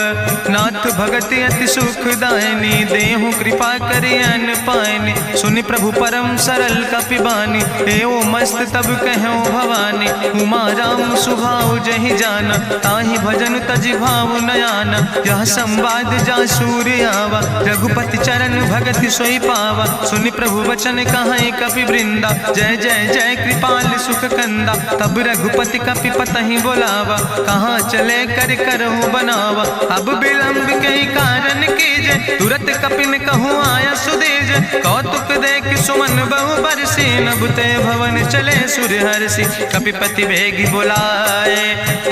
नाथ भगति अति सुखदायनी, देहु कृपा करि अन पायनी। सुनि प्रभु परम सरल कपिबानी, एओ मस्त तब कहूँ भवानी। उमा राम सुभाव जहि जाना, ताहि भजन तजि भाव नयाना। यह संवाद जा सूर्य आवा, रघुपति चरण भगति सोई पावा। सुनि प्रभु वचन कहाई कपि वृंदा, जय जय जय कृपाल सुख कंदा। तब रघुपति कपि पतहि बोलावा, कहाँ चले कर करहु बनावा। अब विलंब के कारण कीजे, तुरत कपिन कहूँ आया सुदेज। कौतुक देख सुमन बहु बरसी, नभ ते भवन चले सुर हरसी। कपिपति वेगी बुलाए,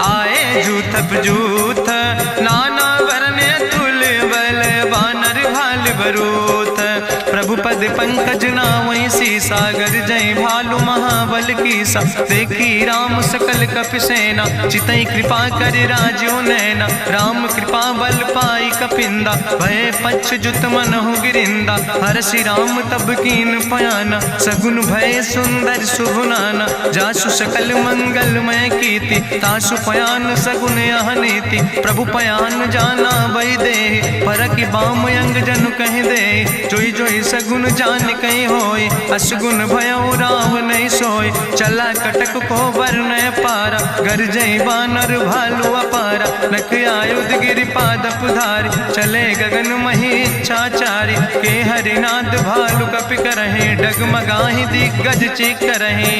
आए जूथ जूथ नाना वरन बरूथ। प्रभु पद पंकज नावै सीसा, गर्जै भालु महाबल कीसा। देखी राम सकल कपि सेना, चितई कृपा कर राजो नैना। राम कृपा बल पाई कपिंदा, भय पक्ष जुत मनहु गिरिंदा। हरसि राम तब कीन पयाना, सगुन भय सुंदर शुभ नाना। जासु सकल मंगलमय कीर्ति, तासु पयान सगुन अहनीति। प्रभु पयान जाना बई दे, परक बाम अंग जनु कह दे। जोई जोई सगुन जान कहीं होय, असगुन भयो राव नहीं सोय। चला कटक को वर्ण पारा, गरजई बानर भालू अपारा। नख आयुध गिरि पादप धारी, चले गगन मही इच्छाचारी। के हरिनाद भालू कपि करहि, डगमगाहि दिग्गज चिक करहि।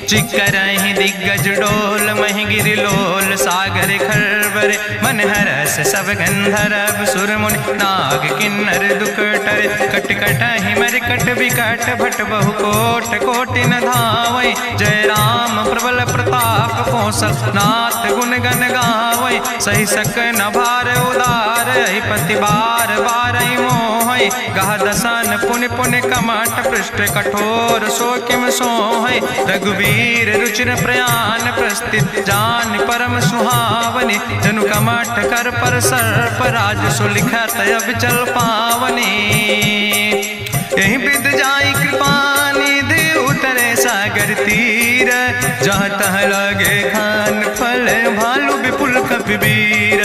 चिक करहि दिग्गज डोल, महि गिरि लोल सागर खरबर। मन हरस सब गंधर्व सुर मुनि, नाग किन्नर दुख टरे। कट कटहि मरकट विकट, भट बहु कोट कोटि न धावै। जय राम प्रबल प्रताप कौशल, नाथ गुण गण गावै। सही सक न भार उदार, पति बार बार मोहै। गह दसन पुनि पुनि कमठ, पृष्ठ कठोर सो किम सोहै। रघुवीर रुचिर प्रयाण प्रस्थित, जान परम सुहावनी। जनु कमठ कर पर सर्प, राज सुलिखत अविचल पावनी। यही विद जाई कृपा निधि, उतरे सागर तीर। जहाँ तह लगे खान फल, भालू विपुल कपिवीर।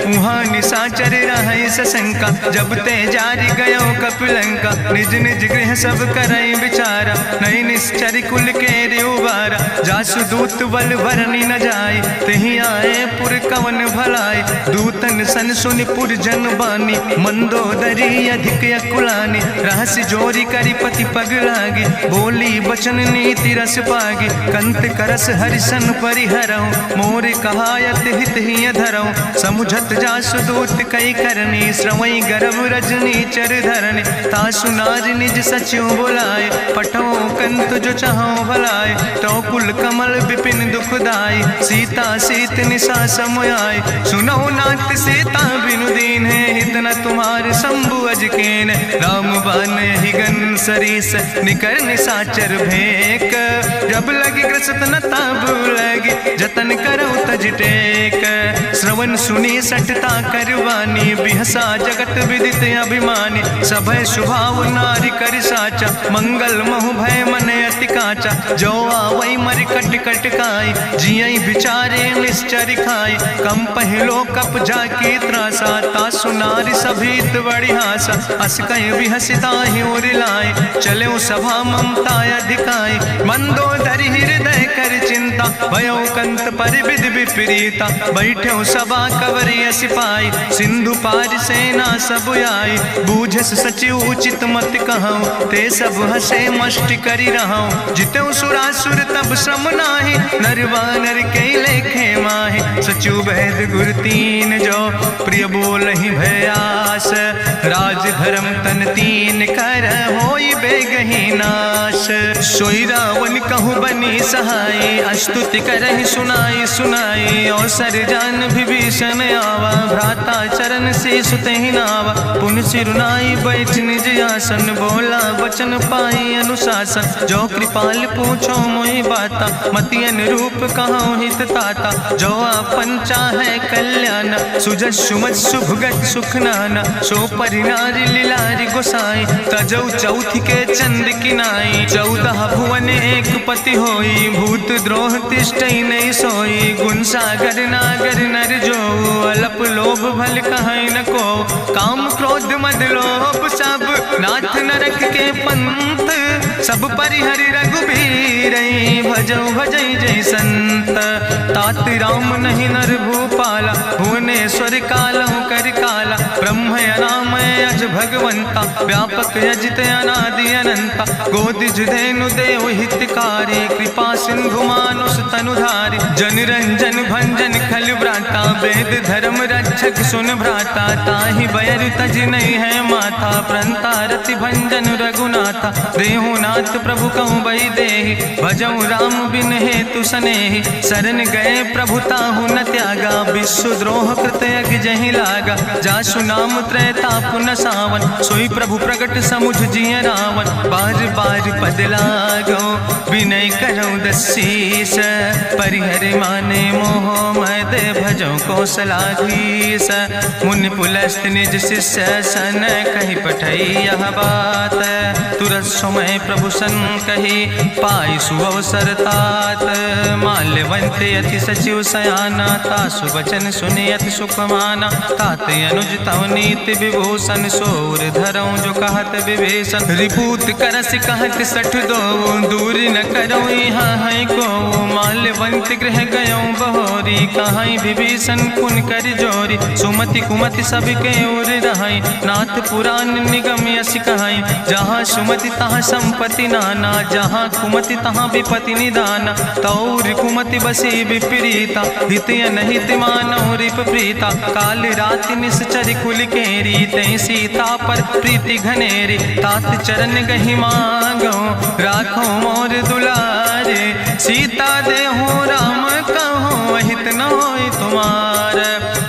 उहाँ निशाचर रहै सशंका, जब ते जारी गयो कपिलंका। निज निज गृह सब करई विचारा, नहीं निश्चर कुल के रेउबारा। जासु दूत बल भरनी न जाय, तेहि आए पुर कवन भलाई। दूतन सन सुनि पुर जन बानी, मंदोदरी अधिक अकुलानी। रहस्य जोरी करि पति पग लागी, बोली बचन नीति रस पागी। कंत करस हरिसन परिहरऊँ, मोर कहायत हित ही धरऊँ। समुझत जासु दूत कई करनी, श्रवई गर्भ रजनी चर धरनी। तासु नार निज सचिव बुलाए, पठो कंत जो चाहो भलाए। तो कुल कमल विपिन दुखदाई, सीता सीत निशा समयाय। सुनो नाथ सीता बिनु दीन है, हित न तुम्हार शंभु अजकेन। राम बान ही गन सरीस, निकर निशाचर भेक। जब लगी ग्रसत न तब लगी, जतन करो तज टेक। श्रवण सुनी सटता करवानी, बिहसा जगत विदित अभिमानी। सभय स्वभाव नारी कर साचा, मंगल महु भय मन अति काचा। जो आवै मर कट कट खाई, जियई बिचारे निश्चर खाई। कम पहलो कप जाकी त्रासा, तासु नारी सभीत बड़ी हासा। अस कहीं बिहसिता ही उर लाए, चले सभा ममता अधिकाई। मंदोदरी हृदय कर चिंता, भयो कंत पर विद विपरीता। बैठे सभा कवरिय सिपाही, सिंधु पार सेना सब आई। बूझस सचिव उचित मत कहूँ, ते सब हसे मष्टि करि रहूँ। जितऊ सुरासुर तब श्रम नाही, नर वानर के लेखे माहि। सचिव वैद गुर तीन जो, प्रिय बोलहि भयास। राज धर्म तन तीन कर, होई बेगहि नाश। सोई रावण कहूँ बनी सहाय, अस्तुति करहि सुनाई सुनाई। अवसर जान विभीषण आवा, भ्राता चरण से सुतहि नावा। पुन सिरुनाई बैठ निज आसन, बोला वचन पाई अनुशासन। जो कृपाल पूछो मोहि बाता, मति अनुरूप कहूँ हित ताता। जो आपन चाहे कल्याण, सुजस सुमत सुभगत सुख नाना। सो परिनारी लीलारी गोसाई, तजौ चौथ के चंद किनाई। 14 भुवन एक पति होई, भूत द्रोह तिष्ठई नहीं सोई। गुण सागर नागर नर जो, अलप लोभ भल कहीं न को। काम क्रोध मद लोभ सब, नाथ नरक के पंथ। सब परिहरि रघुबीर, भजौ भजै जय संत। तात राम नहीं नर भूपाला, भुवनेश्वर कालहु कर काला। ब्रह्म अनामय अज भगवंता, व्यापक अजित अनादि अनंता। गोदिज धेनु देव हितकारी, कृपा सिंधु मानुष तनुधारी। जन रंजन भंजन खल व्राता, वेद धर्म रक्षक सुन भ्राता। ताहि बयर तज नहीं है माथा, प्रंता रति भंजन रघुनाथा। देहु नाथ प्रभु कहूँ बई देहि, भजऊ राम बिन हेतु सनेहि, शरण गए प्रभु ताहु न त्यागा, विश्वद्रोह कृत अग जहि लागा, जासु नाम त्रैताप न सावन, सोई प्रभु प्रगट समुझ जिय रावण, बार बार पद लागो विनय करऊँ दसीस, परिहर माने मोह मद भजऊ कौशलाधीश, मुनि पुलस्त निज शिष्य सन कहि पठई यह बात, तुरत समय प्रभु सन कही पाई सुअवसर तात, माल्यवंत अति सचिव सयाना, तासु वचन सुनि अति सुख माना, तात अनुज तव नीति विभूषण, सोर धरऊँ जो कहत विभीषण, रिपूत करस कहत सठ दो, दूर न करऊँ यहाँ है को, माल्यवंत गृह गयऊँ बहोरी, कहाई विभीषण पुन कर जोरी, सुमति कुमति सबके ओर रहाई, नाथ पुराण निगम यश कहाई, जहाँ सुमति तहाँ संपत्ति नाना, जहाँ कुमति तहाँ विपति निदाना, तौर कुमति बसी विपरीता, हित अनहित मानव रिप प्रीता, काल राति निश्चर कुल केरी, तै सीता पर प्रीति घनेरी, तात चरण गहि मांगो राखो मोर दुलारे, सीता देहु राम कहो अहित न होय तुम्हार,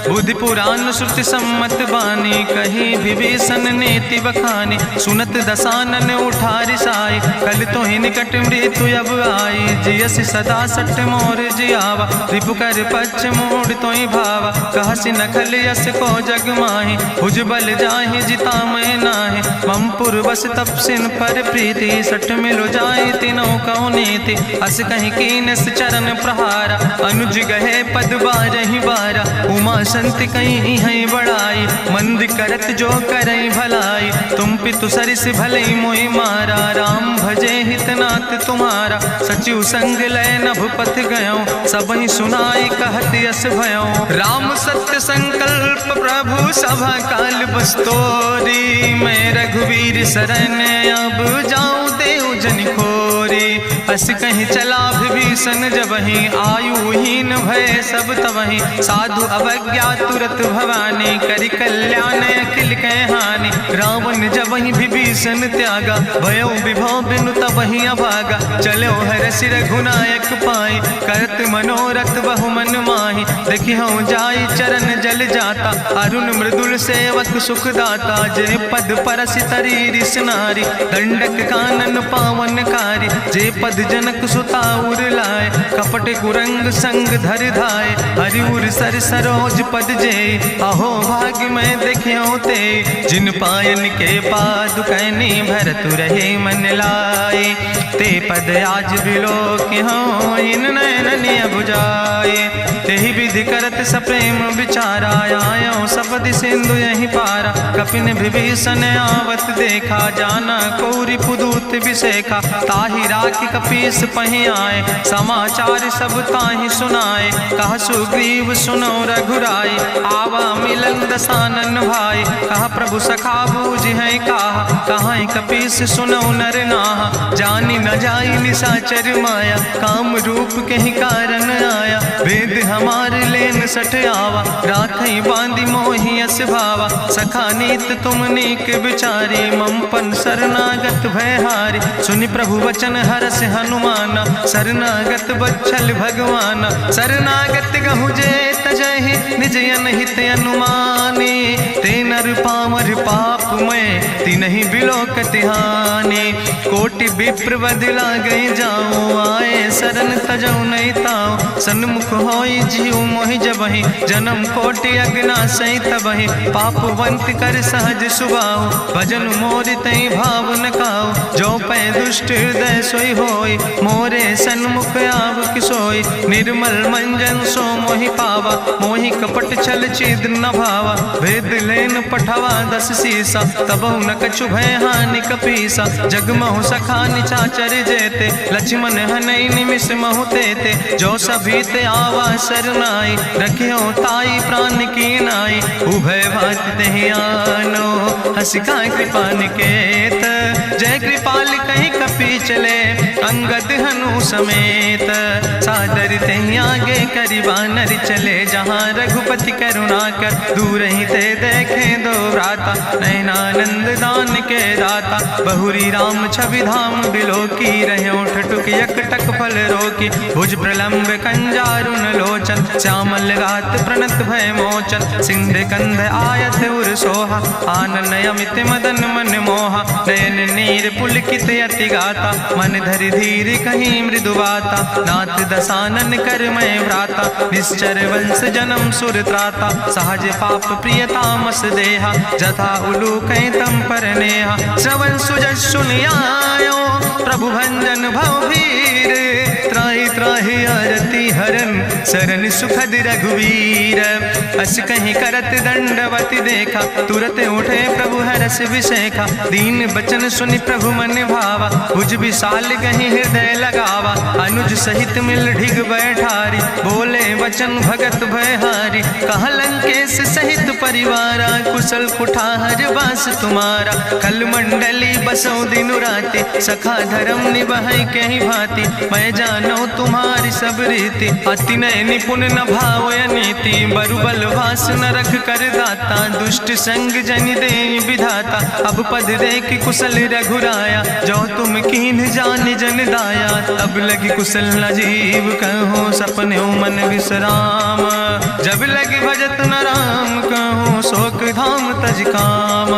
बुद्धि पुराण श्रुति सम्मत बानी, कही विभीषण नीति बखानी, सुनत दसानन उठारि साई, कल तो ही निकट मृत्यु अब आई, जियस सदा सट मोर जियावा, रिपु कर पक्ष मोड़ तो ही भावा, कहसि नखल यस को जग माहि, भुज बल जाहि जिता मैं नाहि, मम पुरवस तपसिन पर प्रीति, सट मिलो जाहि तिनौ कौ नीति, अस कहीं कीनस चरण प्रहारा, अनुज गहे पद बारहि बारा, उमा संत कहीं है बड़ाई, मंद करत जो करई भलाई, तुम पितु सरिस भले मोहि मारा, राम भजे हितनाथ तुम्हारा, सचिव संग लय नभ पथ गयो, सबहि सुनाई कहत यस भयो, राम सत्य संकल्प प्रभु सभा काल बस्तोरी, मैं रघुवीर शरण अब जाऊं देव जन खोरी, अस कहीं चला विभीषण जबहि, आयुहीन भय सब तबहि, साधु अवज्ञा तुरत भवानी, करि कल्याण अखिल कह हानि, रावण जबहि विभीषण त्यागा, भयो विभव बिनु तबहि अभागा, चलो हरसि रघुनायक पाई, करत मनोरथ बहु मन माहि, देखिहु जाई चरण जल जाता, अरुण मृदुल सेवक सुख दाता, जे पद परसि तरी रिस नारी, दंडक कानन पावन कारी, जे पद जनक सुता उर लाए, कपट कुरंग संग धर धाय, हरिउर सर सरोज पद जे, अहो भाग्य मैं देखियो ते, जिन पायन के पादु कहनी भरत रहे मन लाए, ते पद आज बिलोक हो इन नयन बुझाए, तेहि विधि करत सप्रेम विचारा, आयो सपदि सिंधु यही पारा, कपिन विभीषण आवत देखा, जाना कौरि पुदूत विशेखा, ताहि राखि कपीस पहि आए, समाचार सब ताहि सुनाए, कहा सुग्रीव सुनो रघुराई, आवा मिलन दसानन भाई, कहा प्रभु सखा बूझ है कहा कपीस सुनो नर नाहा, जानी न जाई निशाचर माया, काम रूप के ही कारण आया, वेद हमार लेन सठ आवा, राखई बांधी मोहि यस भावा, सखा नीत तुम नीक विचारी, मम पन शरणागत भयहारी, सुनि प्रभु वचन हरस हनुमाना, शरणागत बच्छल भगवाना, शरणागत गहु जे तजहि निज अनहित अनुमानी, ते नर पामर पाप में तिनहि बिलोकत हानि, कोटि विप्र बदला गई जाऊँ, आए शरण तजऊ नहीं ताऊ, सन्मुख होई जीव मोहि जबहि, जन्म कोटि अग्ना सही तबहि, पापवंत कर सहज सुभाऊ, भजन मोर तई भाव न खाऊ, जो पै दुष्ट हृदय सोई होई, मोरे सन्मुख आव किसोई, निर्मल मंजन सो मोहि पावा, मोहि कपट छल छिद्र न भावा, भेद लेन पठवा 10 सीसा, तबहु न कछु भय हानि कपीसा, जगमहु सखा निचाचर जेते, लक्ष्मण हनई निमिष महु तेते, जो सभी ते आवा सरनाई, रखियो ताई प्राण की नाई, उभय भात तेहि आनो, हसिका कृपा निकेत, जय कृपाल कहीं कपी चले, अंगद हनु समेत। सादर ते आगे करी बानर चले जहाँ रघुपति करुणा कर, दूर ही ते देखे दो भ्राता नयनानंद दान के दाता। बहुरी राम छवि धाम बिलो की रहे ठटुक यकटक फल रोकी। भुज प्रलंब कंजारुन लोचन श्यामल गात प्रणत भय मोचन। सिंध कंध आयत उर सोहा आनन अमित मदन मन मोहा। नयन नीर पुलकित अति गाता मन धरि धीर कहीं मृदु बाता। नाथ दसानन कर मैं भ्राता निश्चर वंश जन्म सुर त्राता। सहज पाप प्रिय तामस देहा जथा उलूक तम पर नेहा। श्रवण सुजस सुनियायो प्रभु भंजन भवभीर। त्राहि त्राहि आरती हरन शरण सुखद रघुवीर। अस कहीं करत दंडवत देखा तुरत उठे प्रभु हरस विशेखा। दीन बचन सुनि प्रभु मन भावा भुज विशाल कहीं हृदय लगावा। अनुज सहित मिल ढिग बैठारी बोले वचन भगत भयहारी। कहा लंकेश सहित परिवारा कुशल कुठार वास तुम्हारा। कल मंडली बसो दिनु राति सखा धर्म निभाई कहीं भांति। मैं जानो तुम्हारी सब रीति अति नय निपुण न भाव नीति। बरुबल वास न रख कर दाता दुष्ट संग जन दे विधाता। अब पद देख कुशल रघुराया जो तुम कीन जान जन दाया। तब लगी कुशल न जीव कहो सपने मन विश्राम। जब लगी भजत न राम कहो शोक धाम तज काम।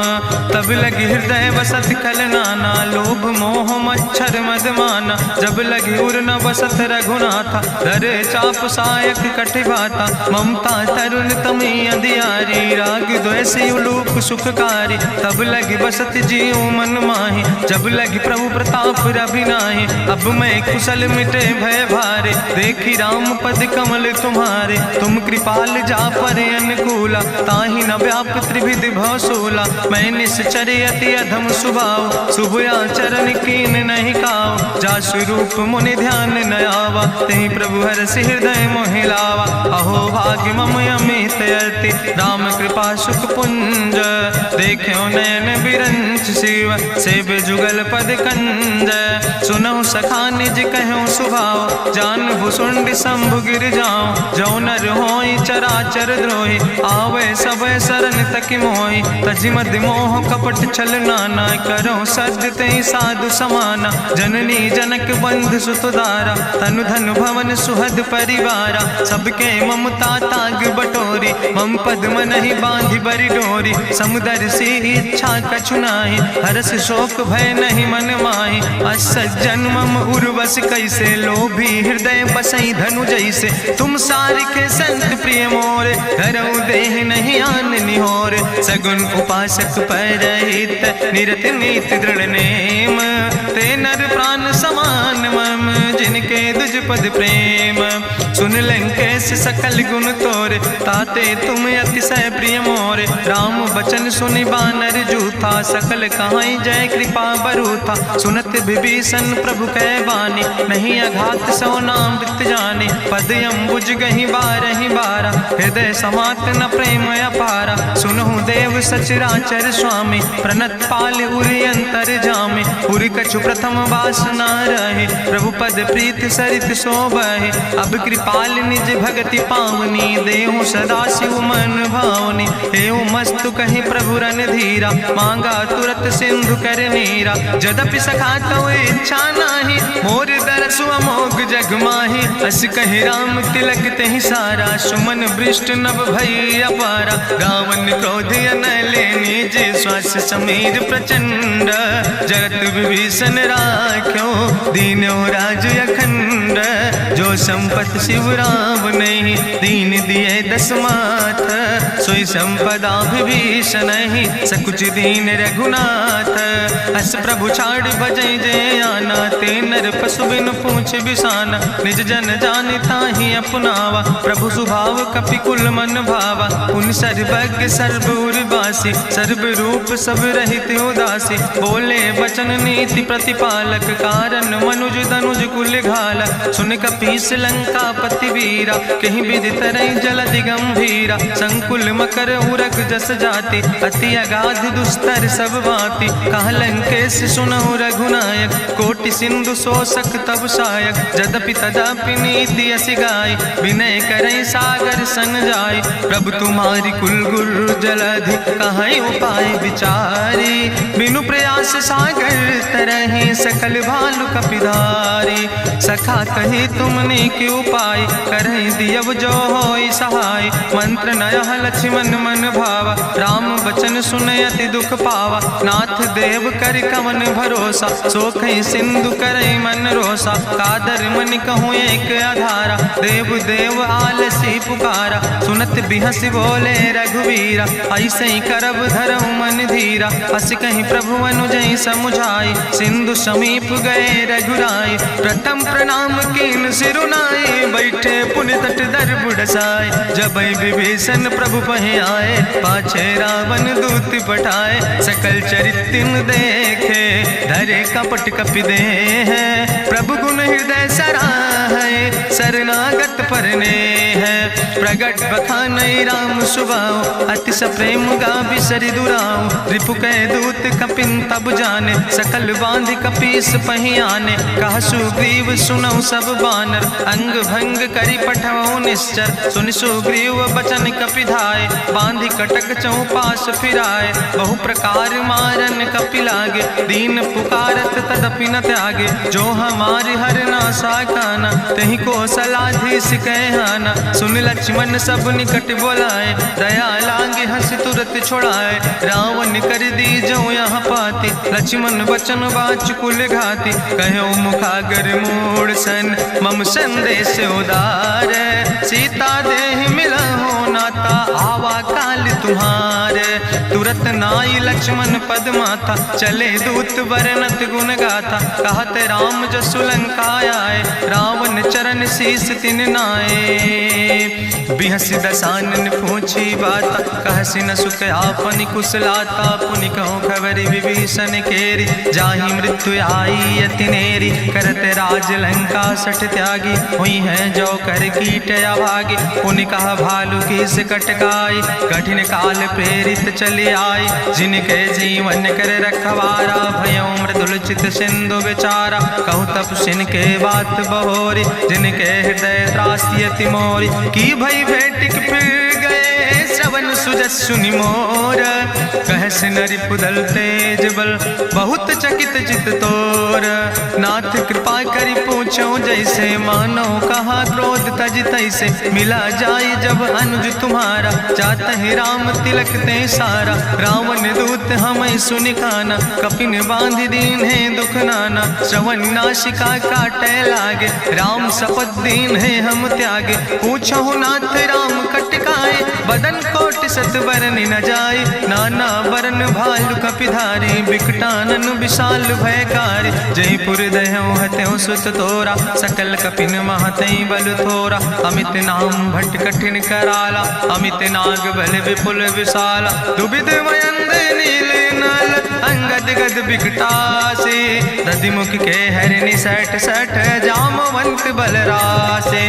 तब लगी हृदय बसत खल नाना लोभ मोह मच्छर मदमाना। जब लगी उर न बसत रघुनाथा धरे चाप सायक कटिभाता। ममता तरुण तमी अंधियारी राग द्वेषी उलूक सुखकारी। तब लगी बसत जीव मन माही जब लगी प्रभु प्रताप रवि नाही। अब मैं कुशल मिटे भय भारे देखी राम पद कमल तुम्हारे। तुम कृपाल जा पर अनुकूला ताहि न व्याप त्रिविध भवसूला। मैं निश्चर अति अधम स्वभाव शुभ आचरण कीन नहीं काव। जा स्वरूप मुनि ध्यान न आवा तेहि प्रभु हरसि हृदय मोहि लावा। अहो भाग्य मम अमित अति राम कृपा सुख पुंज। देखो नयन बिरंच शिव सेव जुगल पद कंज। सुनहु सखा निज कहूँ सुभाव जान भुसुंड शंभु गिर जाऊं। जो नर होई चराचर द्रोही आवे सब शरण तक मोहि। तजि मद मोह कपट छल नाना करो सद्य तेहि साधु समाना। जननी जनक बंधु सुतदारा तनु धन भवन सुहद परिवारा। सबके ममता ताग बटोरी मम पद मन ही बांधि बरी डोरी। समुदर सी इच्छा कछु नाही हरस शोक भय नहीं मन माही। असज्जन मम उर्वश कैसे लोभी हृदय बसई धनु जैसे। तुम सारिखे संत प्रिय मोर धरऊ देह नहीं आन निहोर। सगुन उपासक परहित निरत नीति दृढ़ नेम। ते नर प्राण समान मम जिनके दुज पद प्रेम। सुन लंकेश सकल गुण तोरे ताते तुम अतिशय प्रिय मोरे। राम बचन सुनि बानर जूथा सकल कहाई जय कृपा बरूथा। सुनत विभीषण प्रभु कै बानी नहीं अघात सो नाम वृत जाने। पद अम्बुज गहि बारहि बारा हृदय समात न प्रेम अपारा। सुनहु देव सचराचर स्वामी प्रणत पाल उरि अंतर जामे। उरि कछु प्रथम वासना रहे प्रभु पद प्रीत सरित शोभहि। अब कृपाल निज भगति पावनी देहु सदा शिव मन भावनी। एवं मस्तु कहि प्रभु रन धीरा मांगा तुरत सिंधु कर नीरा। जदपि सखा तो इच्छा नाही मोर दरसु अमोघ जग माही। अस कहि राम तिलक तेहि सारा सुमन वृष्ट नभ भई अपारा। रावण क्रोध अनले निज श्वास समीर प्रचंड। जरत विभीषण राख्यो दीनो राज अखंड। जो संपत शिव राम नहीं दीन दिए दस माथ। सोई संपदा विभीषण ही सकुच दीन रघुनाथ। अस प्रभु छाड़ भजै जय आना ते नर पशु बिन पूछ बिसाना। निज जन जानिता ही अपनावा प्रभु स्वभाव कपि कुल मन भावा। उन सर्वज्ञ सर्व उर्वासी सर्व रूप सब रहित उदासी। बोले वचन नीति प्रतिपालक कारण मनुज तनुज कुल घाला। सुन कपीस लंका पति वीरा कहीं विधि तरई जलधि गंभीरा। संकुल मकर उरग जस जाति अति अगाध दुस्तर सब भांति। कहा लंकेश सुनहु रघुनायक कोटि सिंधु शोषक तब सायक, जदपि तदपि नीति असि गाय, विनय करई सागर सन जाय। प्रभु तुम्हारी कुल गुरु जलधि, कहीं उपाय विचारी, बिनु प्रयास सागर तरहि, सकल भालु कपिधारी। सखा कही तुमने के उपाय, करहि दियव जो होई सहाय। मंत्र नयह लक्ष्मण मन भावा, राम बचन सुनय अति दुख पावा। नाथ देव कर कवन भरोसा, सोखई सिंधु करई मन रोसा। कादर मन कहूँ एक आधारा, देव देव आलसी पुकारा। सुनत बिहस बोले रघुवीरा, ऐसे ही करब धरऊ मन धीरा। अस कहीं प्रभु अनुजय समुझाई, सिंधु समीप गए रघुराई। प्रथम प्रणाम कीन सिरुनाई, बैठे पुनि तट दर बुढ़साए। जब विभीषण प्रभु पहे आए, पाछे रावण दूत पठाए। सकल चरित्र देखे, धरे कपट कपि दे है। प्रभु गुण हृदय सराहै, शरणागत परने है। प्रगट बखानई राम सुभाऊ, अति सप्रेम गावि सरि दुराऊ। रिपु कै दूत कपिन तब जाने, सकल बांधि कपीस पहि आने। कहा सुग्रीव सुनऊ सब बानर, अंग भंग करि पठवऊ निश्चर। सुनि सुग्रीव बचन कपिधाय, बांधि कटक चौपास फिराए। बहु प्रकार मारन कपि लागे, दीन पुकारत तदपि न त्यागे। जो हमारि हर ना साकाना, तहि कौशलाधीश कहना। सुन लक्ष्मण सब निकट बोलाए, दया लागे हंस तुरत छोड़ाए। रावण कर दी जो यहाँ पाती, लक्ष्मण बचन बाच कुल घाती। कहो मुखागर मूढ़ सन, मम संदेश उदार। सीता देह मिला हो नाता, आवा काल तुम्हारे। तुरत नाई लक्ष्मण पद माथा, चले दूत बरनत गुण गाथा। कहत राम जसु लंका आए, रावण चरण शीस तिन नाए। बिहस दसानन पूछी बात, कहसि न सुख आपन कुशलाता। पुनि कहूँ खबरि विभीषण केरी, जाहि मृत्यु आई अति नेरी। करत राज लंका सठ त्यागी, हुई है जो कर कीट अभागी। पुनि कहा भालू कीस कटकाई, कठिन काल प्रेरित चले आई। जिनके जीवन कर रखवारा, भयो मृदुल चित सिंधु विचारा। कहूँ तप सिन के बात बहोरी, जिनके हृदय त्रासी अति मोरी। की भई भेटिक फिर गए, श्रवण सुजस सुनि मोर। कहस नरि पुदल तेज बल, बहुत चकित चित तोर। नाथ कृपा करि पूछो जैसे, मानो कहा क्रोध तज तैसे। मिला जाय जब अनुज तुम्हारा, चातहि राम तिलक ते सारा। रावण दूत हमें सुनि काना, कपिन बांध दीन है दुख नाना। श्रवण नासिका काटे लागे, राम शपथ दीन है हम त्यागे। पूछो नाथ राम कटकाए, बदन कोटि सत बरन न जाय। नाना बरन भालु कपिधारी, बिकटानन विशाल भयकारी। जयपुर दह्यों हत्यों सुत तोरा, सकल कपिन महतई बल थोरा। अमित नाम भट्ट कठिन कराला, अमित नाग बल विपुल विशाला। दुबिध मयंद नील नल, अंगद गद बिकटासे। दधिमुख के हरिणि सठ सठ, जामवंत बलरासे।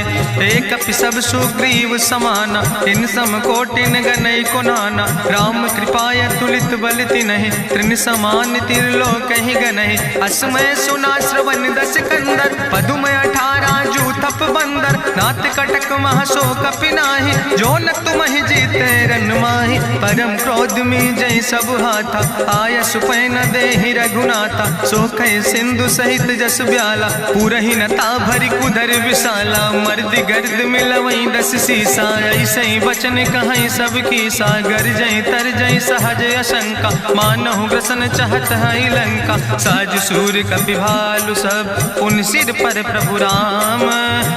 एक कपि सब सुग्रीव समाना, इन सम कोटिन गनई को नाना। राम कृपाय तुलित बल तिन्हि, त्रिन समान तिरलोक ही गनहि। असमय सुना श्रवण दस कंदर, पदुमय 18 जूथप बंदर। नाथ कटक महसो कपि नाही, जो न तुमहि जीते रन माहि। परम क्रोध में जय सब हाथा, आय सुपै न देहि रघुनाथा। सोखै सिंधु सहित जस ब्याला, पूरहि नता भरि कुधर विशाला। मर्द गर्द मिलवई 10 सीसा, ऐसे बचन कहई सब कीसा। गर जय तर जय सहज अशंका, मानहु ग्रसन चाहत है लंका। साज सूर कपि भालु सब, पुन सिर पर प्रभु राम।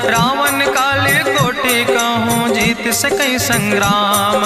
रावण काले कोटि कहूँ, जीत सकई संग्राम।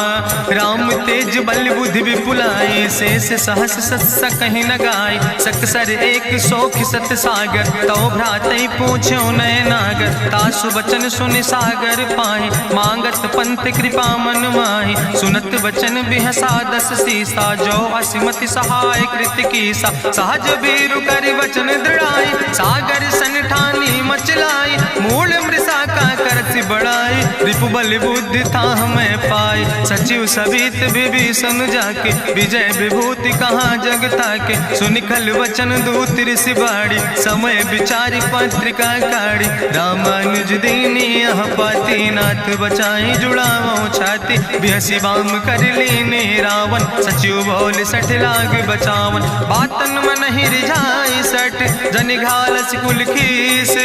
राम तेज बल बुद्धि विपुलाई, शेष सहस सत सकहि न गाय। सकसर एक सोख सत सागर, तो भ्रातई पूछो नय नागर। तासु बचन सुनि सागर पाहि, मांगत पंथ कृपा मन माहि। सुनत बचन बिहसा 10 सीसा, जो असिमति सहाय कृत कीसा। सहज बीरु करि वचन दृढ़ाई, सागर सन ठानी मचलाई। मूल मृषा का करसि बड़ाई, रिपु बल बुद्धि था हमें पाए, सचिव सबित विभीषण जाके, विजय विभूति कहाँ जग ताके। सुनि खल वचन दूत ऋषि बाड़ी, समय विचारी पत्रिका काढ़ी। रामानुज दीनी यह पाती, नाथ बचाई जुड़ावो छाती। बिहसी बाम कर लीने रावण, सचिव बोल सठ लाग बचावन। बातन मन ही रिझाई सठ, जनि घालस कुल खीस।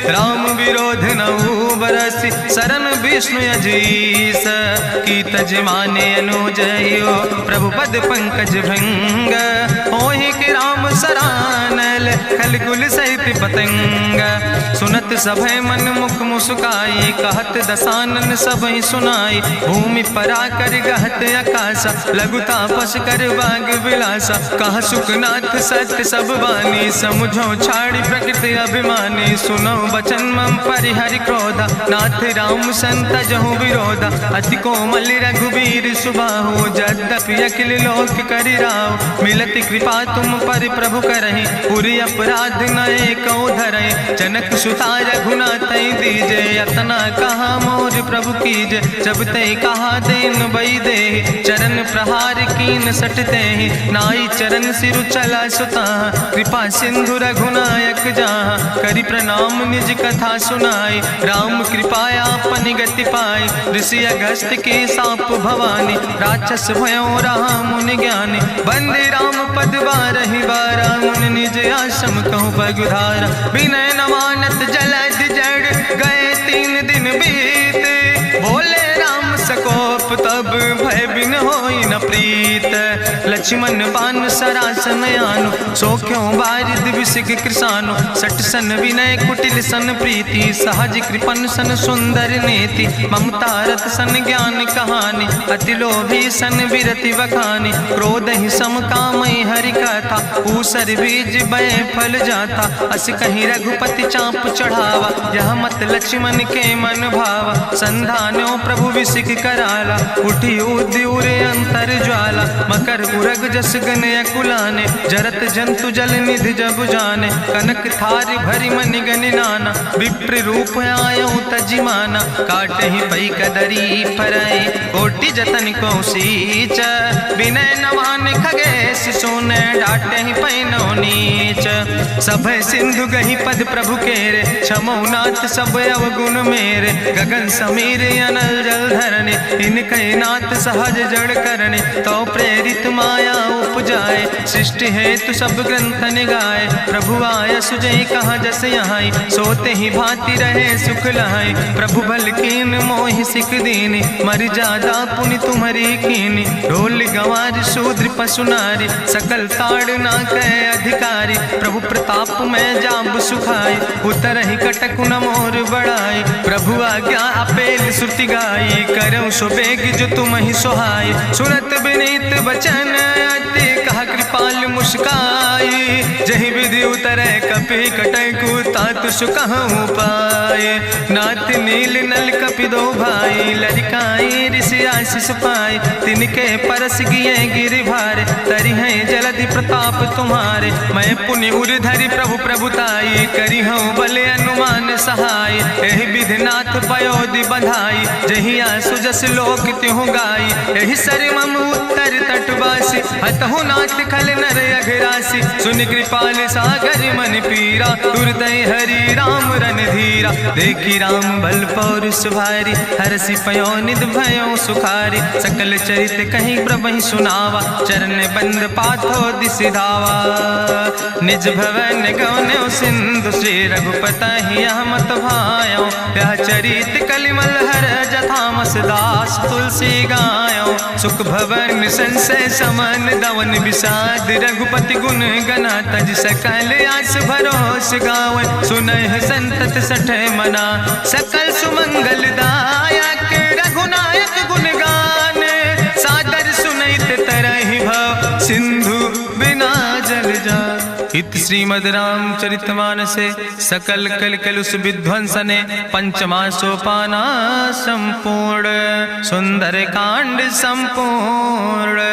राम विरोध नहु बरसि, शरण विष्णु अजीस। की तज माने अनुजयो, प्रभु पद पंकज भंग। होहि कि राम सरानल, खल कुल सहित पतंग। सुनत सभय मन मुख मुस्काई, कहत दसानन सबहि सुनाई। भूमि परा कर गहत आकाशा, लघु तापस कर बाग विलासा। कहा सुखनाथ सत्य सब बानी, समुझो छाड़ी प्रकृति अभिमानी। सुनो बचन मम परिहरि क्रोधा, नाथ राम संत जहु विरोधा। अति कोमल रघुबीर सुबाहु, यद्यपि अखिल लोक करि राव। मिलति कृपा तुम पर प्रभु करहि, पुरि अपराध नए कौ धरहि। जनक सुता रघुनाथ दीजे, यतना कहा मोर प्रभु कीजे। जब ते कहा देन बई दे, चरण प्रहार कीन सटते। नाई चरण सिरु चला सुता, कृपा सिंधु रघुनायक जहाँ। करि प्रणाम निज कथा सुनाई, राम कृपाया अपनी गति पाई। ऋषि अगस्त्य की साप भवानी, राक्षस भयो रहा मुनि ज्ञानी। बंदे राम पद बारहि बारा, मुनि निज आश्रम कहूँ पगुधारा। विनय न मानत जलद जड़, गए 3 दिन बीते। बोले राम सकोप तब, भय बिन होई न प्रीत। लक्ष्मण बान सरासन आनु, सो क्यों बारिद विसिक कृसानु। सट सन विनय कुटिल सन प्रीति, सहज कृपन सन सुंदर नीति। ममता रत सन ज्ञान कहानी, अति लोभी सन विरति बखानी। क्रोध ही सम कामई हरि कथा, ऊसर बीज बय फल जाता। अस कहीं रघुपति चाप चढ़ावा, यह मत लक्ष्मण के मन भावा। संधान्यो प्रभु विसिक कराला, उठी उद्यूर अंतर ज्वाला। मकर उरग जस गन अकुलाने, जरत जंतु जल निधि जब जाने। कनक थार भरी मनि गनि नाना, विप्र रूप आयो तजिमाना। काटहि पई कदरी फरई, कोटि जतन को सींच। विनय नवान खगेश सोने, डाटहि पई नो नीच। सब सिंधु गहि पद प्रभु केरे, क्षमो नाथ सब अवगुण मेरे। गगन समीर अनल जल धरने, इनके नाथ सहज जड़ करने। तो प्रेरित माया उपजाए, सृष्टि हेतु सब ग्रंथ निगाए। प्रभु आय सुजय कहाँ जस यहाँ, सोते ही भांति रहे सुख लहाई। प्रभु भल कीन मोहि सिख दीनी, मर जादा पुनि तुम्हारी कीनी। ढोल गंवार शूद्र पशु नारी, सकल ताड़ ना कहे अधिकारी। प्रभु प्रताप में जाब सुखाई, उतर ही कटक न मोर बढ़ाई। प्रभु आज्ञा अपेल श्रुति गाई, करऊँ सो बेग जो तुम ही सोहाई। सुनत विनीत बचन अति, कहा कृपाल मुस्काई। जहि विधि उतरे कपि कटकु, तातु सुकहु पाए। नाथ नील नल कपि दो भाई, लरिकाई ऋषि आशीष पाए। तिनके परस गिए गिरि भारे, तरि है जलधि प्रताप तुम्हारे। मैं पुनि उर धरि प्रभु प्रभुताई, करी हूँ बल अनुमान सहाय। एहि विधि नाथ पयोधि बधाई, जहिया सुजस लोक त्यों गाई। एहि सर मम उत्तर तटवासी, हतहु नाथ खल नर अघरासी। सुनि कृपाल सागर मन पीरा, तुरत हरि राम रन धीरा। देखी राम बल पौरुष भारी, हरसि पयो निध भयो सुखारी। सकल चरित कहीं प्रभु सुनावा, चरण बंद पाथो दिस धावा। निज भवन गौन्यो सिंधु, श्री रघुपति यह मत भायो। यह चरित कलिमल हर जथामस दास, तुलसी गायो। सुख भवन संशय समन, दवन विषाद रघुपति गुण गना। तज सकल आस भरोस गावे, सुनहि संतत सठ मना। सकल सुमंगल दायक, रघुनायक गुण गाने। सादर सुनैत तरहि भव, सिंधु बिना जल जा। इत श्रीमद् रामचरितमानसे सकल कलकलुष विध्वंसने। पंचमा सोपाना संपूर्ण, सुंदर कांड संपूर्ण।